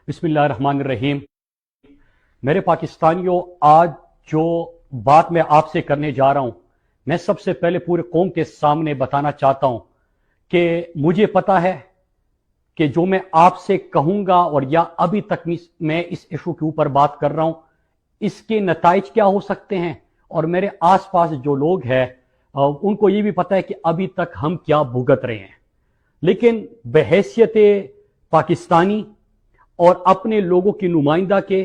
बिस्मिल्लाहिर्रहमानिर्रहीम। मेरे पाकिस्तानियों, आज जो बात मैं आपसे करने जा रहा हूं, मैं सबसे पहले पूरे कौम के सामने बताना चाहता हूं कि मुझे पता है कि जो मैं आपसे कहूंगा और या अभी तक मैं इस इशू के ऊपर बात कर रहा हूं, इसके नताइज क्या हो सकते हैं, और मेरे आसपास जो लोग हैं उनको ये भी पता है कि अभी तक हम क्या भुगत रहे हैं। लेकिन बहैसियत पाकिस्तानी और अपने लोगों की नुमाइंदा के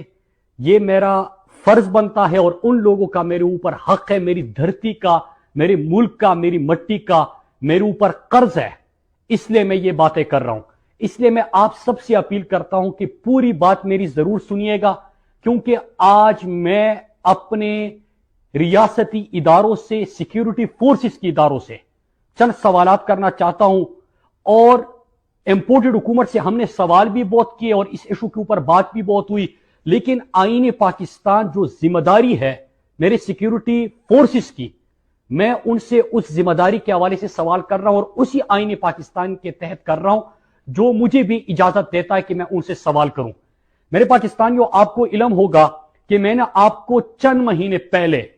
ये मेरा फर्ज बनता है, और उन लोगों का मेरे ऊपर हक है, मेरी धरती का, मेरे मुल्क का, मेरी मट्टी का मेरे ऊपर कर्ज है, इसलिए मैं ये बातें कर रहा हूं। इसलिए मैं आप सबसे अपील करता हूं कि पूरी बात मेरी जरूर सुनिएगा, क्योंकि आज मैं अपने रियासती इदारों से, सिक्योरिटी फोर्सेस के इदारों से चंद सवालात करना चाहता हूं। और इंपोर्टेड हुकूमत से हमने सवाल भी बहुत किए और इस इशू के ऊपर बात भी बहुत हुई, लेकिन आईन पाकिस्तान जो जिम्मेदारी है मेरे सिक्योरिटी फोर्सेस की, मैं उनसे उस जिम्मेदारी के हवाले से सवाल कर रहा हूं, और उसी आईन पाकिस्तान के तहत कर रहा हूं जो मुझे भी इजाजत देता है कि मैं उनसे सवाल करूं। मेरे पाकिस्तानियों, आपको इल्म होगा कि मैंने आपको चंद महीने पहले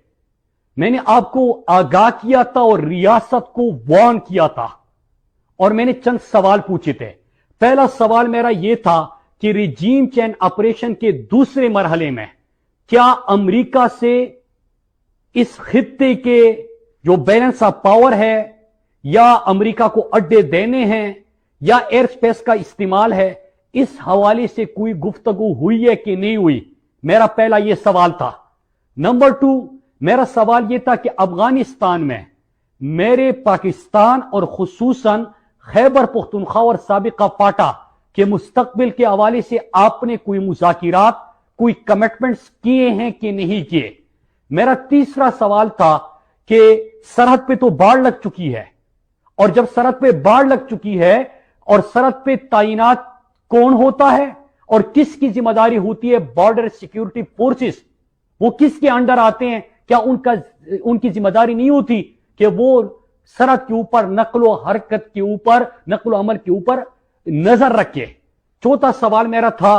मैंने आपको आगाह किया था और रियासत को वार्न किया था, और मैंने चंद सवाल पूछे थे। पहला सवाल मेरा यह था कि रिजीम चेंज ऑपरेशन के दूसरे मरहले में क्या अमेरिका से इस खित्ते के जो बैलेंस ऑफ पावर है, या अमेरिका को अड्डे देने हैं, या एयर स्पेस का इस्तेमाल है, इस हवाले से कोई गुफ्तगू हुई है कि नहीं हुई। मेरा पहला यह सवाल था। नंबर 2, मेरा सवाल यह था कि अफगानिस्तान में मेरे पाकिस्तान और खुसूसन खैबर पुख्तनख्वा और साबिका पाटा के मुस्तकबिल के हवाले से आपने कोई मुज़ाकिरात, कोई कमिटमेंट्स किए हैं कि नहीं किए। मेरा तीसरा सवाल था कि सरहद पे तो बाढ़ लग चुकी है, और जब सरहद पे बाढ़ लग चुकी है और सरहद पे तैनात कौन होता है और किसकी जिम्मेदारी होती है, बॉर्डर सिक्योरिटी फोर्सेस, वो किसके अंडर आते हैं? क्या उनकी जिम्मेदारी नहीं होती कि वो सरहद के ऊपर नक्लो हरकत के ऊपर, नक्लो अमल के ऊपर नजर रखे? चौथा सवाल मेरा था,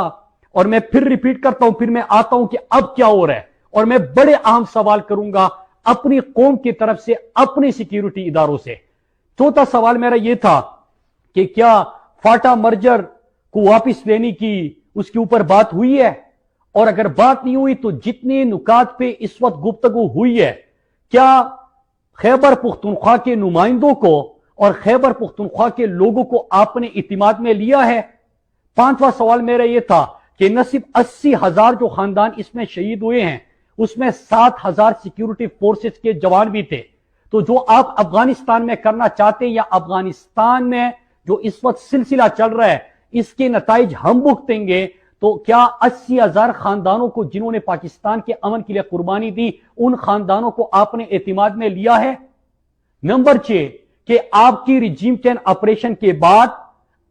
और मैं फिर रिपीट करता हूं, फिर मैं आता हूं कि अब क्या हो रहा है, और मैं बड़े अहम सवाल करूंगा अपनी कौम की तरफ से, अपने सिक्योरिटी इदारों से। चौथा सवाल मेरा यह था कि क्या फाटा मर्जर को वापस लेने की उसके ऊपर बात हुई है, और अगर बात नहीं हुई तो जितने नुकात पे इस वक्त गुफ्तगू हुई है, क्या खैबर पुख्तनख्वा के नुमाइंदों को और खैबर पुख्तनख्वा के लोगों को आपने इतिमाद में लिया है? पांचवा सवाल मेरा यह था कि न सिर्फ 80,000 जो खानदान इसमें शहीद हुए हैं, उसमें 7,000 सिक्योरिटी फोर्सेस के जवान भी थे। तो जो आप अफगानिस्तान में करना चाहते हैं, या अफगानिस्तान में जो इस वक्त सिलसिला चल रहा है, इसके नताइज हम भुगतेंगे। तो क्या 80,000 खानदानों को जिन्होंने पाकिस्तान के अमन के लिए कुर्बानी दी, उन खानदानों को आपने एतमाद में लिया है? नंबर 6, कि आपकी रिजीम चेंज ऑपरेशन के बाद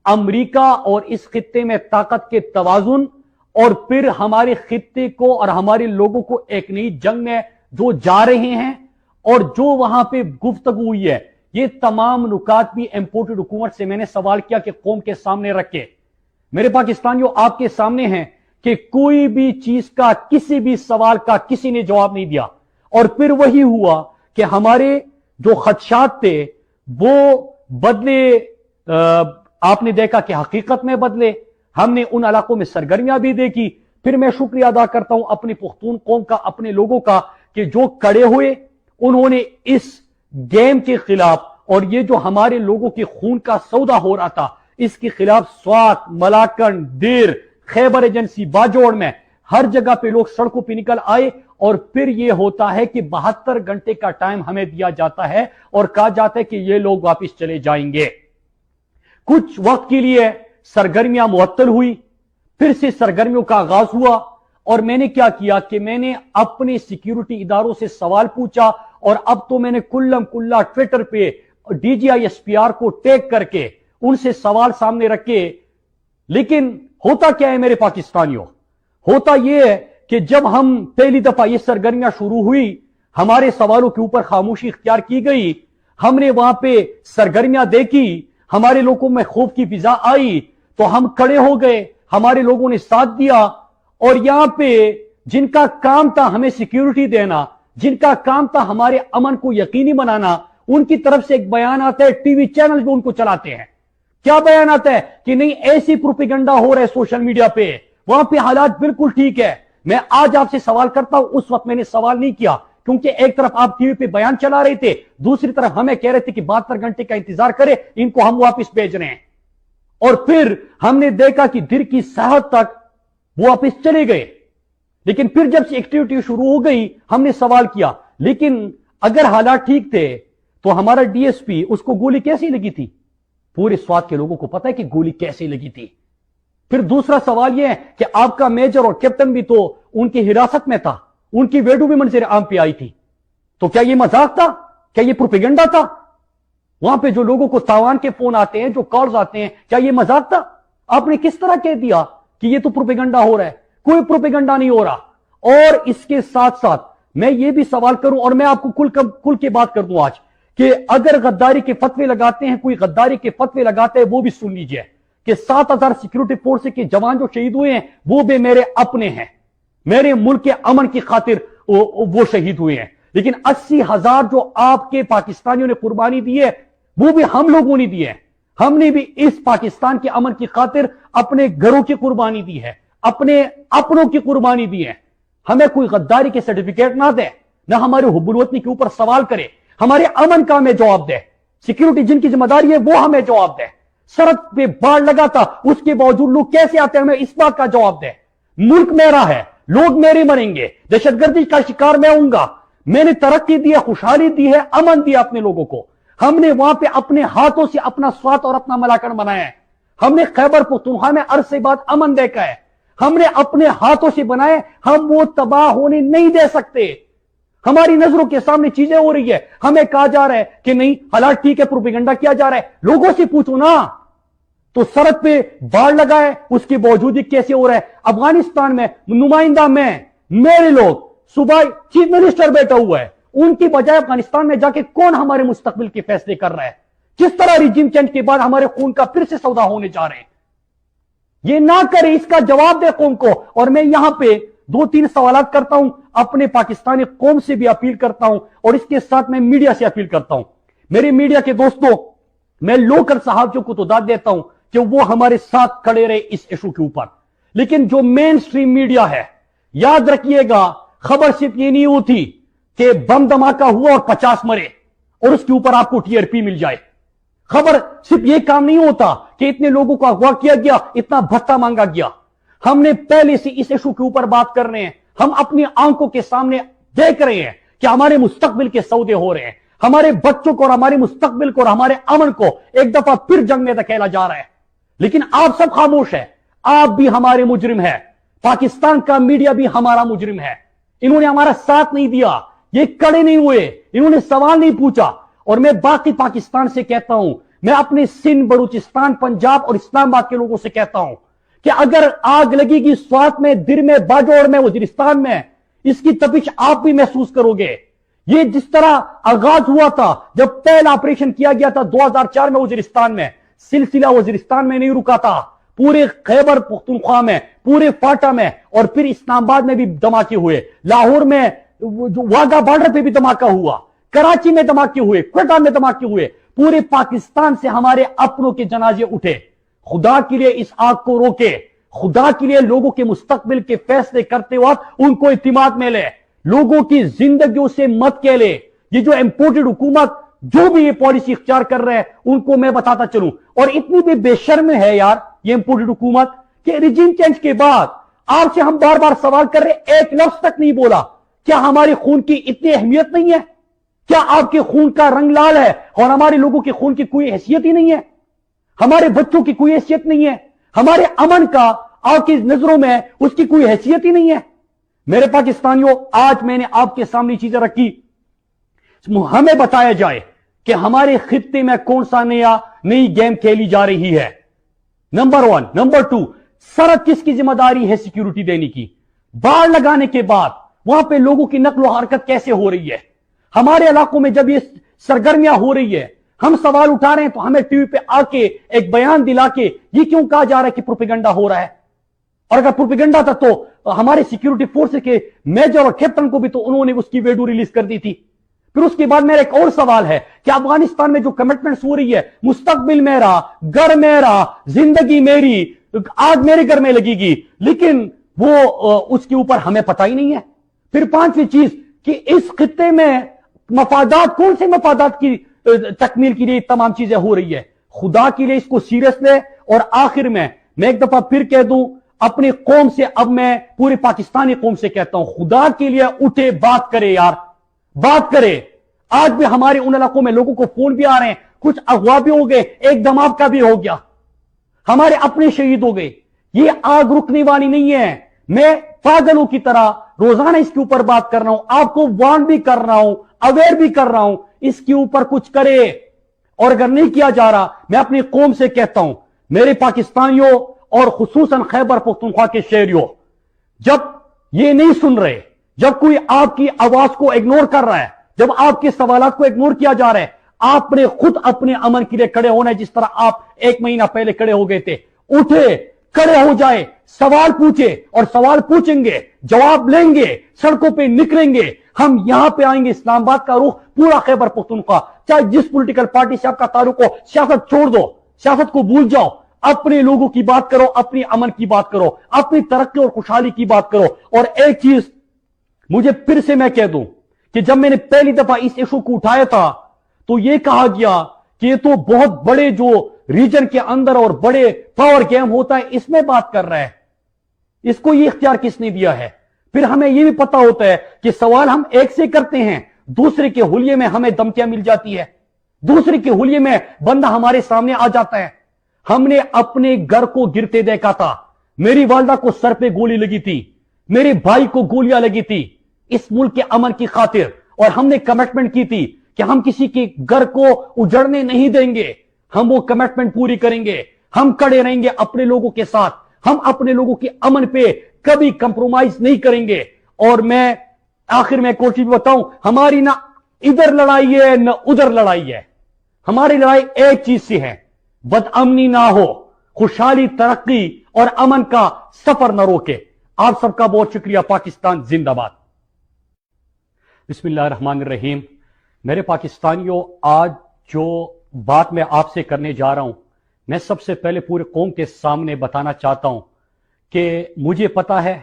अमेरिका और इस खित्ते में ताकत के तवाजुन, और फिर हमारे खित्ते को और हमारे लोगों को एक नई जंग में जो जा रहे हैं, और जो वहां पे गुफ्तगू हुई है, ये तमाम नुकात भी इंपोर्टेड हुकूमत से मैंने सवाल किया कि कौम के सामने रखे। मेरे पाकिस्तानियों, आपके सामने हैं कि कोई भी चीज का, किसी भी सवाल का किसी ने जवाब नहीं दिया, और फिर वही हुआ कि हमारे जो खदशात थे वो बदले, आपने देखा कि हकीकत में बदले। हमने उन इलाकों में सरगर्मियां भी देखी। फिर मैं शुक्रिया अदा करता हूं अपनी पुख्तून कौम का, अपने लोगों का, कि जो कड़े हुए, उन्होंने इस गेम के खिलाफ, और ये जो हमारे लोगों के खून का सौदा हो रहा था, इसके खिलाफ स्वात, मलाकन, देर, खैबर एजेंसी, बाजोड़ में हर जगह पे लोग सड़कों पे निकल आए। और फिर यह होता है कि 72 घंटे का टाइम हमें दिया जाता है और कहा जाता है कि ये लोग वापस चले जाएंगे। कुछ वक्त के लिए सरगर्मियां मुअत्तल हुई, फिर से सरगर्मियों का आगाज हुआ, और मैंने क्या किया कि मैंने अपने सिक्योरिटी इदारों से सवाल पूछा, और अब तो मैंने कुल्लम कुल्ला ट्विटर पे DGISPR को टैग करके उनसे सवाल सामने रखे। लेकिन होता क्या है मेरे पाकिस्तानियों? होता यह है कि जब हम पहली दफा ये सरगर्मियां शुरू हुई, हमारे सवालों के ऊपर खामोशी इख्तियार की गई, हमने वहां पे सरगर्मियां देखी, हमारे लोगों में खौफ की फिजा आई, तो हम खड़े हो गए, हमारे लोगों ने साथ दिया, और यहां पे जिनका काम था हमें सिक्योरिटी देना, जिनका काम था हमारे अमन को यकीनी बनाना, उनकी तरफ से एक बयान आता है, टीवी चैनल जो उनको चलाते हैं, क्या बयान आता है कि नहीं ऐसी प्रोपेगेंडा हो रहा है सोशल मीडिया पे, वहां पे हालात बिल्कुल ठीक है। मैं आज आपसे सवाल करता हूं, उस वक्त मैंने सवाल नहीं किया, क्योंकि एक तरफ आप टीवी पे बयान चला रहे थे, दूसरी तरफ हमें कह रहे थे कि 72 घंटे का इंतजार करें, इनको हम वापस भेज रहे हैं। और फिर हमने देखा कि दिल की साहत तक वो वापस चले गए। लेकिन फिर जब से एक्टिविटी शुरू हो गई, हमने सवाल किया, लेकिन अगर हालात ठीक थे तो हमारा डीएसपी, उसको गोली कैसी लगी थी? पूरे स्वात के लोगों को पता है कि गोली कैसे लगी थी। फिर दूसरा सवाल यह है कि आपका मेजर और कैप्टन भी तो उनकी हिरासत में था, उनकी वीडियो भी मंजर आम पे आई थी, तो क्या यह मजाक था? क्या यह प्रोपेगेंडा था? वहां पे जो लोगों को तावान के फोन आते हैं, जो कॉल्स आते हैं, क्या यह मजाक था? आपने किस तरह कह दिया कि यह तो प्रोपेगेंडा हो रहा है? कोई प्रोपेगेंडा नहीं हो रहा। और इसके साथ साथ मैं ये भी सवाल करूं, और मैं आपको कुल की बात कर दूं आज, कि अगर गद्दारी के फतवे लगाते हैं, कोई गद्दारी के फतवे लगाते हैं, वो भी सुन लीजिए कि 7000 सिक्योरिटी फोर्स के जवान जो शहीद हुए हैं वो भी मेरे अपने हैं, मेरे मुल्क के अमन की खातिर वो शहीद हुए हैं। लेकिन 80,000 जो आपके पाकिस्तानियों ने कुर्बानी दी है, वो भी हम लोगों ने दी है। हमने भी इस पाकिस्तान के अमन की खातिर अपने घरों की कुर्बानी दी है, अपने अपनों की कुर्बानी दी है। हमें कोई गद्दारी के सर्टिफिकेट ना दे, ना हमारे हुब्बुल वतनी के ऊपर सवाल करे, हमारे अमन का हमें जवाब दे, सिक्योरिटी जिनकी जिम्मेदारी है वो हमें जवाब दे। सड़क पे बाढ़ लगा था, उसके बावजूद लोग कैसे आते हैं, हमें इस बात का जवाब दे। मुल्क मेरा है, लोग मेरे मरेंगे, दहशतगर्दी का शिकार मैं होऊंगा, मैंने तरक्की दी है, खुशहाली दी है, अमन दिया अपने लोगों को। हमने वहां पे अपने हाथों से अपना स्वात और अपना मलाकन बनाया है। हमने खैबर पख्तूनख्वा में अरसे बाद अमन देखा है, हमने अपने हाथों से बनाए, हम वो तबाह होने नहीं दे सकते। हमारी नजरों के सामने चीजें हो रही है, हमें कहा जा रहा है कि नहीं हालात ठीक है, प्रोपेगेंडा किया जा रहा है। लोगों से पूछो ना, तो सड़क पे बाढ़ लगा है, उसके बावजूद ही कैसे हो रहा है? अफगानिस्तान में नुमाइंदा में मेरे लोग, सुबह चीफ मिनिस्टर बैठा हुआ है, उनकी बजाय अफगानिस्तान में जाके कौन हमारे मुस्तकबिल के फैसले कर रहा है? किस तरह रिजीम चेंज के बाद हमारे खून का फिर से सौदा होने जा रहे हैं? ये ना करे, इसका जवाब दे कौम को। और मैं यहां पे 2-3 सवाल करता हूं, अपने पाकिस्तानी कौम से भी अपील करता हूं, और इसके साथ मैं मीडिया से अपील करता हूं। मेरे मीडिया के दोस्तों, मैं लोकल सहाफियों को तो दाद देता हूं कि वो हमारे साथ खड़े रहे इस इशू के ऊपर, लेकिन जो मेन स्ट्रीम मीडिया है, याद रखिएगा, खबर सिर्फ ये नहीं होती कि बम धमाका हुआ और 50 मरे और उसके ऊपर आपको टीआरपी मिल जाए। खबर सिर्फ ये काम नहीं होता कि इतने लोगों को अगवा किया गया, इतना भत्ता मांगा गया। हमने पहले से इस इशू के ऊपर बात कर रहे हैं, हम अपनी आंखों के सामने देख रहे हैं कि हमारे मुस्तकबिल के सौदे हो रहे हैं, हमारे बच्चों को और हमारे मुस्तकबिल को और हमारे अमन को एक दफा फिर जंग में धकेला जा रहा है। लेकिन आप सब खामोश है, आप भी हमारे मुजरिम है, पाकिस्तान का मीडिया भी हमारा मुजरिम है। इन्होंने हमारा साथ नहीं दिया, ये कड़े नहीं हुए, इन्होंने सवाल नहीं पूछा। और मैं बाकी पाकिस्तान से कहता हूं, मैं अपने सिंध, बलूचिस्तान, पंजाब और इस्लामाबाद के लोगों से कहता हूं कि अगर आग लगेगी स्वात में, दिर में, बाजोड़ में, वजीरिस्तान में, इसकी तपिश आप भी महसूस करोगे। ये जिस तरह आगाज हुआ था, जब पहला ऑपरेशन किया गया था 2004 में वजीरिस्तान में, सिलसिला वजीरिस्तान में नहीं रुका था, पूरे खैबर पख्तूनख्वा में, पूरे फाटा में, और फिर इस्लामाबाद में भी धमाके हुए, लाहौर में वाघा बॉर्डर पे भी धमाका हुआ, कराची में धमाके हुए, क्वेटा में धमाके हुए। पूरे पाकिस्तान से हमारे अपनों के जनाजे उठे। खुदा के लिए इस आग को रोके, खुदा के लिए लोगों के मुस्तकबिल के फैसले करते वक्त उनको इत्मीनान मिले, लोगों की जिंदगियों से मत कहले। ये जो इंपोर्टेड हुकूमत जो भी ये पॉलिसी इख्तियार कर रहे हैं, उनको मैं बताता चलूं, और इतनी भी बेशर्म है यार ये इंपोर्टेड हुकूमत कि रिजीम चेंज के बाद आपसे हम बार बार सवाल कर रहे, एक लफ्ज तक नहीं बोला। क्या हमारे खून की इतनी अहमियत नहीं है? क्या आपके खून का रंग लाल है और हमारे लोगों के खून की कोई हैसियत ही नहीं है? हमारे बच्चों की कोई हैसियत नहीं है? हमारे अमन का आपकी नजरों में उसकी कोई हैसियत ही नहीं है? मेरे पाकिस्तानियों, आज मैंने आपके सामने चीजें रखी, हमें बताया जाए कि हमारे खित्ते में कौन सा नई गेम खेली जा रही है। नंबर 1। नंबर 2, सरहद किसकी जिम्मेदारी है सिक्योरिटी देने की? बाढ़ लगाने के बाद वहां पे लोगों की नकलो हरकत कैसे हो रही है? हमारे इलाकों में जब ये सरगर्मियां हो रही है, हम सवाल उठा रहे हैं, तो हमें टीवी पे आके एक बयान दिला के ये क्यों कहा जा रहा है कि प्रोपेगेंडा हो रहा है? और अगर प्रोपेगेंडा था तो हमारे सिक्योरिटी फोर्स के मेजर और कैप्टन को भी तो उन्होंने उसकी वीडियो रिलीज कर दी थी। फिर उसके बाद मेरा एक और सवाल है कि अफगानिस्तान में जो कमिटमेंट्स हो रही है, मुस्तकबिल मेरा, घर मेरा, जिंदगी मेरी, आग मेरे घर में लगेगी, लेकिन वो उसके ऊपर हमें पता ही नहीं है। फिर पांचवी चीज कि इस खित्ते में मफादात, कौन से मफादात की तकमील के लिए तमाम चीजें हो रही है, खुदा के लिए इसको सीरियस ले। और आखिर में मैं एक दफा फिर कह दूं अपनी कौम से, अब मैं पूरे पाकिस्तानी कौम से कहता हूं, खुदा के लिए उठे, बात करे यार, बात करे। आज भी हमारे उन इलाकों में लोगों को फोन भी आ रहे हैं, कुछ अगवा भी हो गए, एक दमाव का भी हो गया, हमारे अपने शहीद हो गए। ये आग रुकने वाली नहीं है। मैं पागलों की तरह रोजाना इसके ऊपर बात कर रहा हूं, आपको वार्न भी कर रहा हूं, अवेयर भी कर रहा हूं, इसके ऊपर कुछ करे। और अगर नहीं किया जा रहा, मैं अपनी कौम से कहता हूं, मेरे पाकिस्तानियों और खुसूसन खैबर पख्तूनख्वा के शहरियों, जब ये नहीं सुन रहे, जब कोई आपकी आवाज को इग्नोर कर रहा है, जब आपके सवालात को इग्नोर किया जा रहा है, आपने खुद अपने अमन के लिए खड़े होना है, जिस तरह आप एक महीना पहले खड़े हो गए थे। उठे, खड़े हो जाए, सवाल पूछे, और सवाल पूछेंगे, जवाब लेंगे, सड़कों पे निकलेंगे। हम यहां पे आएंगे, इस्लामाबाद का रुख पूरा खैबर पख्तूनख्वा, चाहे जिस पॉलिटिकल पार्टी से आपका ताल्लुक हो, सियासत छोड़ दो, सियासत को भूल जाओ, अपने लोगों की बात करो, अपनी अमन की बात करो, अपनी तरक्की और खुशहाली की बात करो। और एक चीज मुझे फिर से मैं कह दूं कि जब मैंने पहली दफा इस इशू को उठाया था तो यह कहा गया कि ये तो बहुत बड़े जो रीजन के अंदर और बड़े पावर गेम होता है, इसमें बात कर रहा है, इसको ये इख्तियार किसने दिया है। फिर हमें यह भी पता होता है कि सवाल हम एक से करते हैं, दूसरे के हुलिये में हमें धमकियां मिल जाती है, दूसरे के हुलिये में बंदा हमारे सामने आ जाता है। हमने अपने घर को गिरते देखा था, मेरी वालदा को सर पे गोली लगी थी, मेरे भाई को गोलियां लगी थी इस मुल्क के अमन की खातिर, और हमने कमिटमेंट की थी कि हम किसी के घर को उजड़ने नहीं देंगे, हम वो कमिटमेंट पूरी करेंगे, हम खड़े रहेंगे अपने लोगों के साथ, हम अपने लोगों के अमन पे कभी कंप्रोमाइज नहीं करेंगे। और मैं आखिर में एक और चीज बताऊं, हमारी ना इधर लड़ाई है न उधर लड़ाई है, हमारी लड़ाई एक चीज से है, बदअमनी ना हो, खुशहाली, तरक्की और अमन का सफर न रोके। आप सबका बहुत शुक्रिया। पाकिस्तान जिंदाबाद। बिस्मिल्लाहिर्रहमानिर्रहीम। मेरे पाकिस्तानियों, आज जो बात मैं आपसे करने जा रहा हूं, मैं सबसे पहले पूरे कौम के सामने बताना चाहता हूं कि मुझे पता है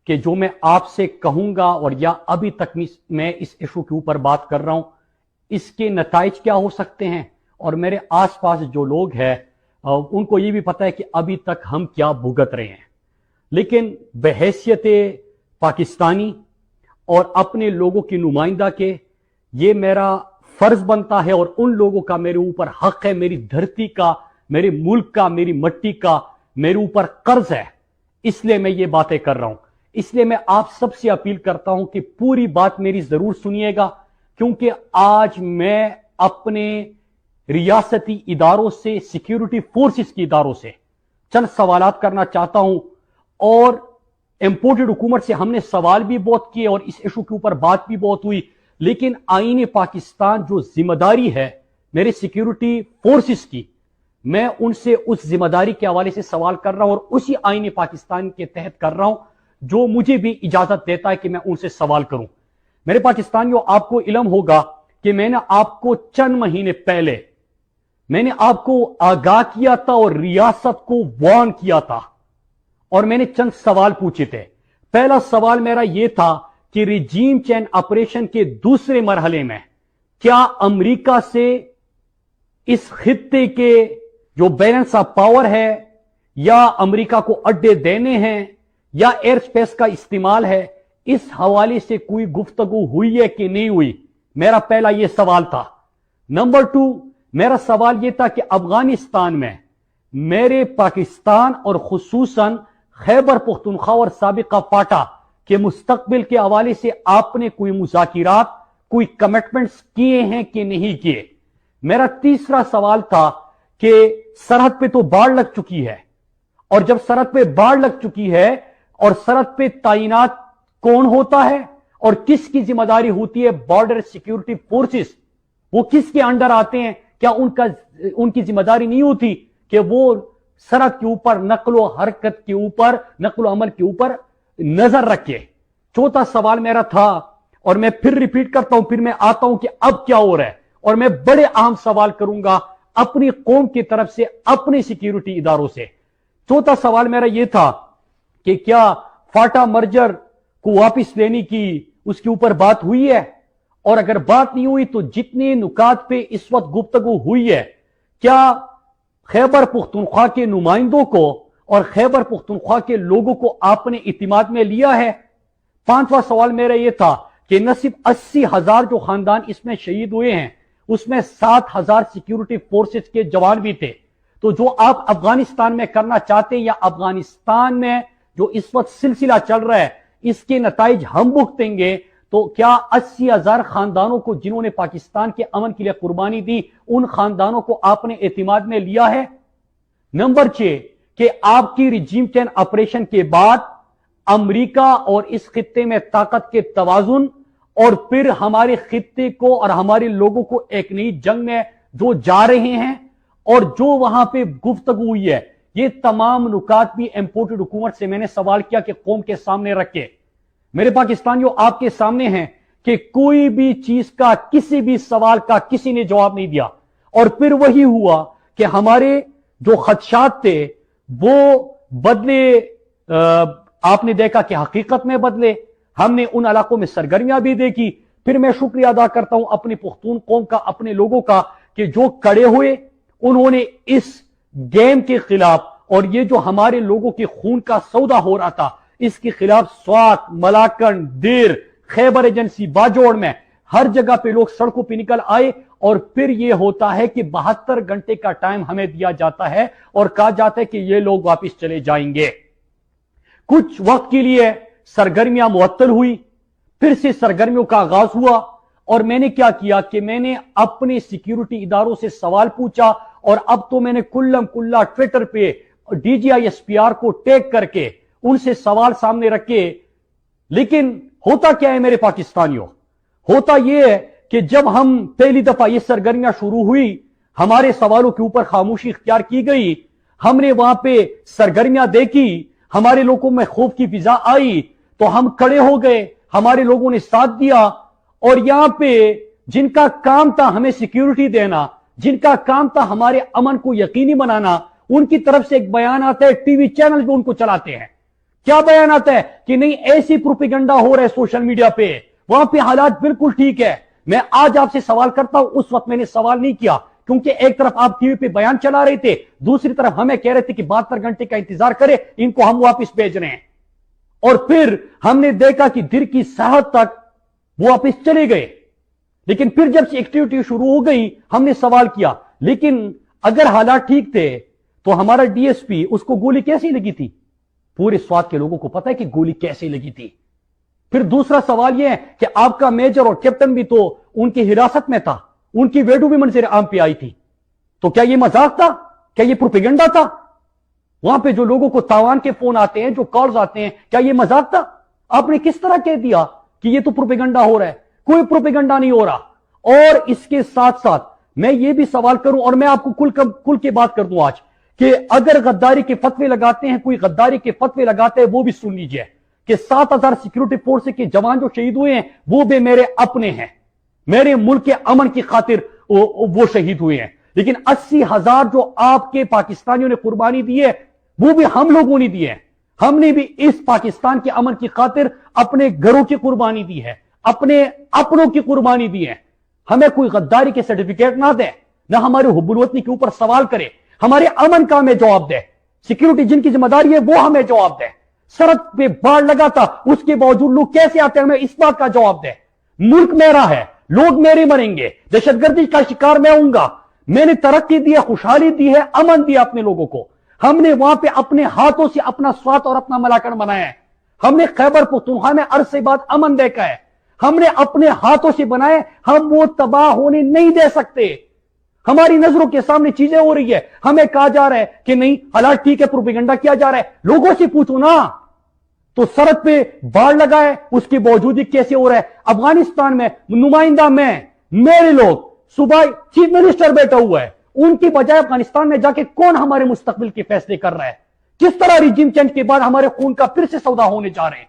कि जो मैं आपसे कहूंगा और या अभी तक मैं इस इशू के ऊपर बात कर रहा हूं, इसके नताइज क्या हो सकते हैं। और मेरे आसपास जो लोग हैं उनको ये भी पता है कि अभी तक हम क्या भुगत रहे हैं। लेकिन बहैसियत पाकिस्तानी और अपने लोगों की नुमाइंदा के, ये मेरा फर्ज बनता है और उन लोगों का मेरे ऊपर हक है, मेरी धरती का, मेरे मुल्क का, मेरी मट्टी का मेरे ऊपर कर्ज है, इसलिए मैं ये बातें कर रहा हूं। इसलिए मैं आप सबसे अपील करता हूं कि पूरी बात मेरी जरूर सुनिएगा, क्योंकि आज मैं अपने रियासती इदारों से, सिक्योरिटी फोर्सेस के इदारों से चंद सवालात करना चाहता हूं। और इंपोर्टेड हुकूमत से हमने सवाल भी बहुत किए और इस इशू के ऊपर बात भी बहुत हुई, लेकिन आईन पाकिस्तान जो जिम्मेदारी है मेरे सिक्योरिटी फोर्सेस की, मैं उनसे उस जिम्मेदारी के हवाले से सवाल कर रहा हूं और उसी आईन पाकिस्तान के तहत कर रहा हूं जो मुझे भी इजाजत देता है कि मैं उनसे सवाल करूं। मेरे पाकिस्तानियों, आपको इल्म होगा कि मैंने आपको चंद महीने पहले मैंने आपको आगाह किया था और रियासत को वार्न किया था, और मैंने चंद सवाल पूछे थे। पहला सवाल मेरा यह था कि रिजीम चेंज ऑपरेशन के दूसरे मरहले में क्या अमेरिका से इस खित्ते के जो बैलेंस ऑफ पावर है, या अमेरिका को अड्डे देने हैं या एयर स्पेस का इस्तेमाल है, इस हवाले से कोई गुफ्तगू हुई है कि नहीं हुई, मेरा पहला यह सवाल था। नंबर 2, मेरा सवाल यह था कि अफगानिस्तान में मेरे पाकिस्तान और खुसूसन खैबर पख्तूनख्वा और साबिका फाटा के मुस्तकबिल के हवाले से आपने कोई मुज़ाकिरात, कोई कमिटमेंट्स किए हैं कि नहीं किए। मेरा तीसरा सवाल था कि सरहद पे तो बाढ़ लग चुकी है, और जब सरहद पे बाढ़ लग चुकी है और सरहद पे तैनात कौन होता है और किसकी जिम्मेदारी होती है, बॉर्डर सिक्योरिटी फोर्सेस, वो किसके अंडर आते हैं, क्या उनकी जिम्मेदारी नहीं होती कि वो सरहद के ऊपर नक्लो हरकत के ऊपर, नक्लो अमल के ऊपर नजर रखे। चौथा सवाल मेरा था, और मैं फिर रिपीट करता हूं, फिर मैं आता हूं कि अब क्या हो रहा है, और मैं बड़े अहम सवाल करूंगा अपनी कौम की तरफ से, अपने सिक्योरिटी इदारों से। चौथा सवाल मेरा यह था कि क्या फाटा मर्जर को वापस लेने की उसके ऊपर बात हुई है, और अगर बात नहीं हुई तो जितने नुकात पे इस वक्त गुफ्तगू हुई है, क्या खैबर पुख्तनख्वा के नुमाइंदों को और खैबर पुख्तनख्वा के लोगों को आपने इतिमाद में लिया है? पांचवा सवाल मेरा यह था कि न सिर्फ 80,000 जो खानदान इसमें शहीद हुए हैं, उसमें 7,000 सिक्योरिटी फोर्सेस के जवान भी थे। तो जो आप अफगानिस्तान में करना चाहते हैं, या अफगानिस्तान में जो इस वक्त सिलसिला चल रहा है, इसके नताइज हम भुगतेंगे। तो क्या 80,000 खानदानों को जिन्होंने पाकिस्तान के अमन के लिए कुर्बानी दी, उन खानदानों को आपने एतमाद में लिया है? नंबर 6 कि आपकी रिजीम चेंज ऑपरेशन के बाद अमेरिका और इस खित्ते में ताकत के तवाजुन, और फिर हमारे खित्ते को और हमारे लोगों को एक नई जंग में जो जा रहे हैं, और जो वहां पे गुफ्तगू हुई है, ये तमाम नुकात भी इंपोर्टेड हुकूमत से मैंने सवाल किया कि कौम के सामने रखे। मेरे पाकिस्तानियों, आपके सामने हैं कि कोई भी चीज का, किसी भी सवाल का किसी ने जवाब नहीं दिया। और फिर वही हुआ कि हमारे जो खदशात थे वो बदले, आपने देखा कि हकीकत में बदले। हमने उन इलाकों में सरगर्मियां भी देखी। फिर मैं शुक्रिया अदा करता हूं अपनी पुख्तून कौम का, अपने लोगों का, कि जो खड़े हुए, उन्होंने इस गेम के खिलाफ, और ये जो हमारे लोगों के खून का सौदा हो रहा था, इसके खिलाफ स्वात, मलाकन, देर, खैबर एजेंसी, बाजोड़ में हर जगह पे लोग सड़कों पे निकल आए। और फिर ये होता है कि 72 घंटे का टाइम हमें दिया जाता है और कहा जाता है कि ये लोग वापस चले जाएंगे। कुछ वक्त के लिए सरगर्मियां मुअत्तल हुई, फिर से सरगर्मियों का आगाज हुआ, और मैंने क्या किया कि मैंने अपने सिक्योरिटी इदारों से सवाल पूछा, और अब तो मैंने कुल्लम कुल्ला ट्विटर पे DGI-SPR को टैग करके उनसे सवाल सामने रखे। लेकिन होता क्या है मेरे पाकिस्तानियों, होता यह है कि जब हम पहली दफा ये सरगर्मियां शुरू हुई, हमारे सवालों के ऊपर खामोशी इख्तियार की गई, हमने वहां पे सरगर्मियां देखी, हमारे लोगों में खौफ की फिजा आई, तो हम खड़े हो गए, हमारे लोगों ने साथ दिया। और यहां पे जिनका काम था हमें सिक्योरिटी देना, जिनका काम था हमारे अमन को यकीनी बनाना, उनकी तरफ से एक बयान आता है, टीवी चैनल पे उनको चलाते हैं। क्या बयान आता है कि नहीं, ऐसी प्रोपेगेंडा हो रहा है सोशल मीडिया पे, वहां पे हालात बिल्कुल ठीक है। मैं आज आपसे सवाल करता हूं, उस वक्त मैंने सवाल नहीं किया, क्योंकि एक तरफ आप टीवी पे बयान चला रहे थे, दूसरी तरफ हमें कह रहे थे कि 72 घंटे का इंतजार करें, इनको हम वापस भेज रहे हैं। और फिर हमने देखा कि दिल की साहत तक वो वापस चले गए। लेकिन फिर जब से एक्टिविटी शुरू हो गई, हमने सवाल किया, लेकिन अगर हालात ठीक थे तो हमारा DSP, उसको गोली कैसी लगी थी? पूरे स्वात के लोगों को पता है कि गोली कैसे लगी थी। फिर दूसरा सवाल यह है कि आपका मेजर और कैप्टन भी तो उनकी हिरासत में था, उनकी वीडियो भी मंजर आम पे आई थी। तो क्या यह मजाक था? क्या यह प्रोपेगेंडा था? वहां पे जो लोगों को तावान के फोन आते हैं, जो कॉल्स आते हैं, क्या यह मजाक था? आपने किस तरह कह दिया कि यह तो प्रोपेगेंडा हो रहा है? कोई प्रोपेगेंडा नहीं हो रहा। और इसके साथ साथ मैं ये भी सवाल करूं, और मैं आपको कुल की बात कर दूं आज, कि अगर गद्दारी के फतवे लगाते हैं, कोई गद्दारी के फतवे लगाते हैं, वो भी सुन लीजिए कि 7,000 सिक्योरिटी फोर्स के जवान जो शहीद हुए हैं, वो भी मेरे अपने हैं, मेरे मुल्क के अमन की खातिर वो शहीद हुए हैं। लेकिन 80,000 जो आपके पाकिस्तानियों ने कुर्बानी दी है, वो भी हम लोगों ने दी है। हमने भी इस पाकिस्तान के अमन की खातिर अपने घरों की कुर्बानी दी है, अपने अपनों की कुर्बानी दी है। हमें कोई गद्दारी के सर्टिफिकेट ना दे, ना हमारे हुब्बुल वतनी के ऊपर सवाल करे, हमारे अमन का हमें जवाब दे। सिक्योरिटी जिनकी जिम्मेदारी है वो हमें जवाब दे। सरहद पे बाढ़ लगा था, उसके बावजूद लोग कैसे आते हैं, हमें इस बात का जवाब दे। मुल्क मेरा है, लोग मेरे मरेंगे, दहशतगर्दी का शिकार मैं होऊंगा। मैंने तरक्की दी है, खुशहाली दी है, अमन दिया अपने लोगों को। हमने वहां पे अपने हाथों से अपना स्वात और अपना मलाकन बनाया है। हमने खैबर पख्तूनख्वा में अरसे बाद अमन देखा है, हमने अपने हाथों से बनाए। हम वो तबाह होने नहीं दे सकते। हमारी नजरों के सामने चीजें हो रही है, हमें कहा जा रहा है कि नहीं हालात ठीक है, प्रोपेगेंडा किया जा रहा है। लोगों से पूछो ना, तो सरहद पे बाढ़ लगा है, उसके बावजूद कैसे हो रहा है? अफगानिस्तान में नुमाइंदा में मेरे लोग, सुबह चीफ मिनिस्टर बैठा हुआ है, ان की बजाय अफगानिस्तान में जाके कौन हमारे मुस्तकबिल के फैसले कर रहा है? किस तरह रिजीम चेंज के बाद हमारे खून का फिर से सौदा होने जा रहे हैं?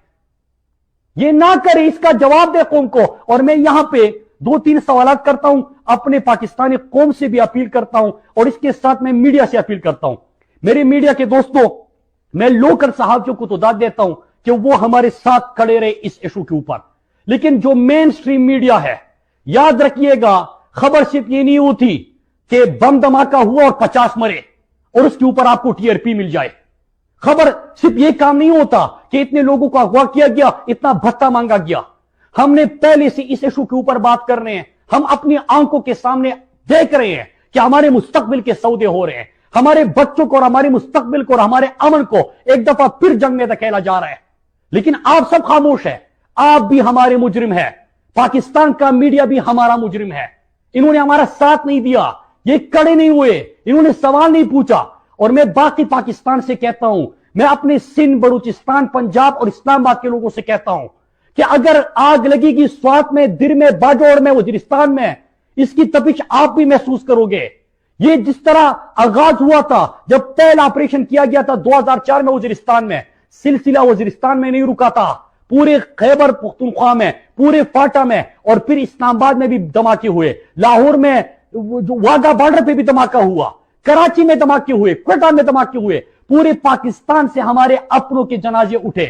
ये ना करे, इसका जवाब दे कौम को। और मैं यहां पे 2-3 सवालात करता हूं, अपने पाकिस्तानी कौम से भी अपील करता हूं और इसके साथ मैं मीडिया से अपील करता हूं। मेरे मीडिया के दोस्तों, मैं लोकल सहाफियों को तो दाद देता हूं कि वो हमारे साथ खड़े रहे इस इशू के ऊपर, लेकिन जो मेन स्ट्रीम मीडिया है, याद रखिएगा, खबर सिर्फ ये नहीं होती कि बम धमाका हुआ और 50 मरे और उसके ऊपर आपको टीआरपी मिल जाए। खबर सिर्फ ये काम नहीं होता कि इतने लोगों को अगवा किया गया, इतना भत्ता मांगा गया। हमने पहले से इस इशू के ऊपर बात कर रहे हैं। हम अपनी आंखों के सामने देख रहे हैं कि हमारे मुस्तकबिल के सौदे हो रहे हैं, हमारे बच्चों को और हमारे मुस्तकबिल को और हमारे अमन को एक दफा फिर जंग में धकेला जा रहा है। लेकिन आप सब खामोश है। आप भी हमारे मुजरिम है, पाकिस्तान का मीडिया भी हमारा मुजरिम है। इन्होंने हमारा साथ नहीं दिया, ये कड़े नहीं हुए, इन्होंने सवाल नहीं पूछा। और मैं बाकी पाकिस्तान से कहता हूं, मैं अपने सिंध, बलूचिस्तान, पंजाब और इस्लामाबाद के लोगों से कहता हूं कि अगर आग लगेगी स्वात में, दिर में, बाजौड़ में, वजीरिस्तान में, इसकी तपिश आप भी महसूस करोगे। ये जिस तरह आगाज हुआ था, जब पहला ऑपरेशन किया गया था 2004 में वजीरिस्तान में, सिलसिला वजीरिस्तान में नहीं रुका था, पूरे खैबर पख्तूनख्वा में, पूरे फाटा में और फिर इस्लामाबाद में भी धमाके हुए, लाहौर में जो वाघा बॉर्डर पे भी धमाका हुआ, कराची में धमाके हुए, क्वेटा में धमाके हुए। पूरे पाकिस्तान से हमारे अपनों के जनाजे उठे।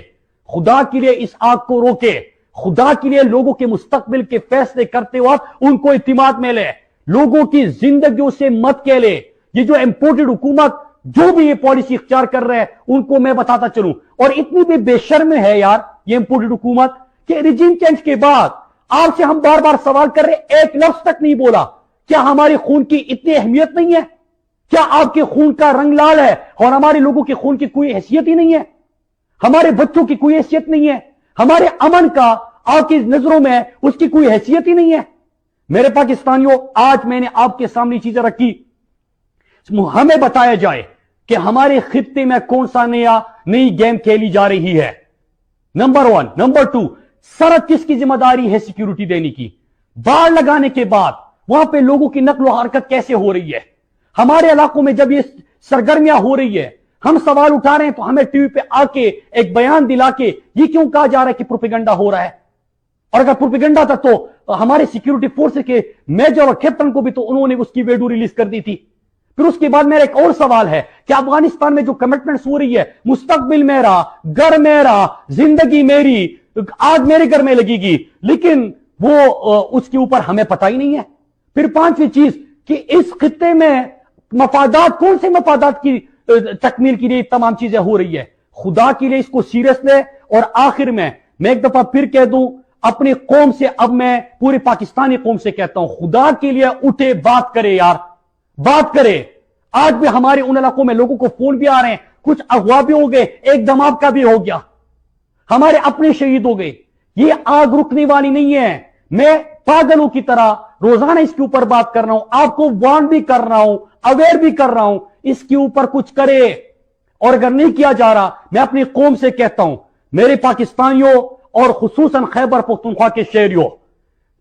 खुदा के लिए इस आग को रोके, खुदा के लिए लोगों के मुस्तकबिल के फैसले करते वक्त उनको इत्मीनान में ले, लोगों की जिंदगियों से मत कह ले। ये जो इंपोर्टेड हुकूमत जो भी ये पॉलिसी इख्तियार कर रहे हैं, उनको मैं बताता चलूं, और इतनी भी बेशर्म है यार ये इंपोर्टेड हुकूमत कि रिजीम चेंज के बाद आपसे हम बार बार सवाल कर रहे, एक लफ्ज तक नहीं बोला। क्या हमारे खून की इतनी अहमियत नहीं है? क्या आपके खून का रंग लाल है और हमारे लोगों के खून की कोई हैसियत ही नहीं है? हमारे बच्चों की कोई हैसियत नहीं है? हमारे अमन का आपकी नजरों में उसकी कोई हैसियत ही नहीं है? मेरे पाकिस्तानियों, आज मैंने आपके सामने चीजें रखी, हमें बताया जाए कि हमारे खित्ते में कौन सा नई गेम खेली जा रही है। नंबर 1। नंबर 2, सरहद किसकी जिम्मेदारी है सिक्योरिटी देने की? बाढ़ लगाने के बाद वहां पे लोगों की नकलो हरकत कैसे हो रही है? हमारे इलाकों में जब ये सरगर्मियां हो रही है, हम सवाल उठा रहे हैं तो हमें टीवी पे आके एक बयान दिला के ये क्यों कहा जा रहा है कि प्रोपेगेंडा हो रहा है? और अगर प्रोपेगेंडा था तो हमारे सिक्योरिटी फोर्स के मेजर और कैप्टन को भी तो उन्होंने उसकी वीडियो रिलीज कर दी थी। फिर उसके बाद मेरा एक और सवाल है कि अफगानिस्तान में जो कमिटमेंट्स हो रही है, मुस्तकबिल मेरा, घर मेरा, जिंदगी मेरी, आग मेरे घर में लगेगी, लेकिन वो उसके ऊपर हमें पता ही नहीं है। फिर 5वीं चीज कि इस खित्ते में मफादात, कौन से मफादात की तकमील के लिए तमाम चीजें हो रही है? खुदा के लिए इसको सीरियस ले। और आखिर में मैं एक दफा फिर कह दूं अपनी कौम से, अब मैं पूरी पाकिस्तानी कौम से कहता हूं, खुदा के लिए उठे, बात करे यार, बात करे। आज भी हमारे उन इलाकों में लोगों को फोन भी आ रहे हैं, कुछ अगवा भी हो गए, एक धमाका भी हो गया, हमारे अपने शहीद हो गए। ये आग रुकने वाली नहीं है। मैं पागलों की तरह रोजाना इसके ऊपर बात कर रहा हूं, आपको वार्न भी कर रहा हूं, अवेयर भी कर रहा हूं, इसके ऊपर कुछ करे। और अगर नहीं किया जा रहा, मैं अपनी कौम से कहता हूं, मेरे पाकिस्तानियों और खुसूसन खैबर पख्तूनख्वा के शहरियों,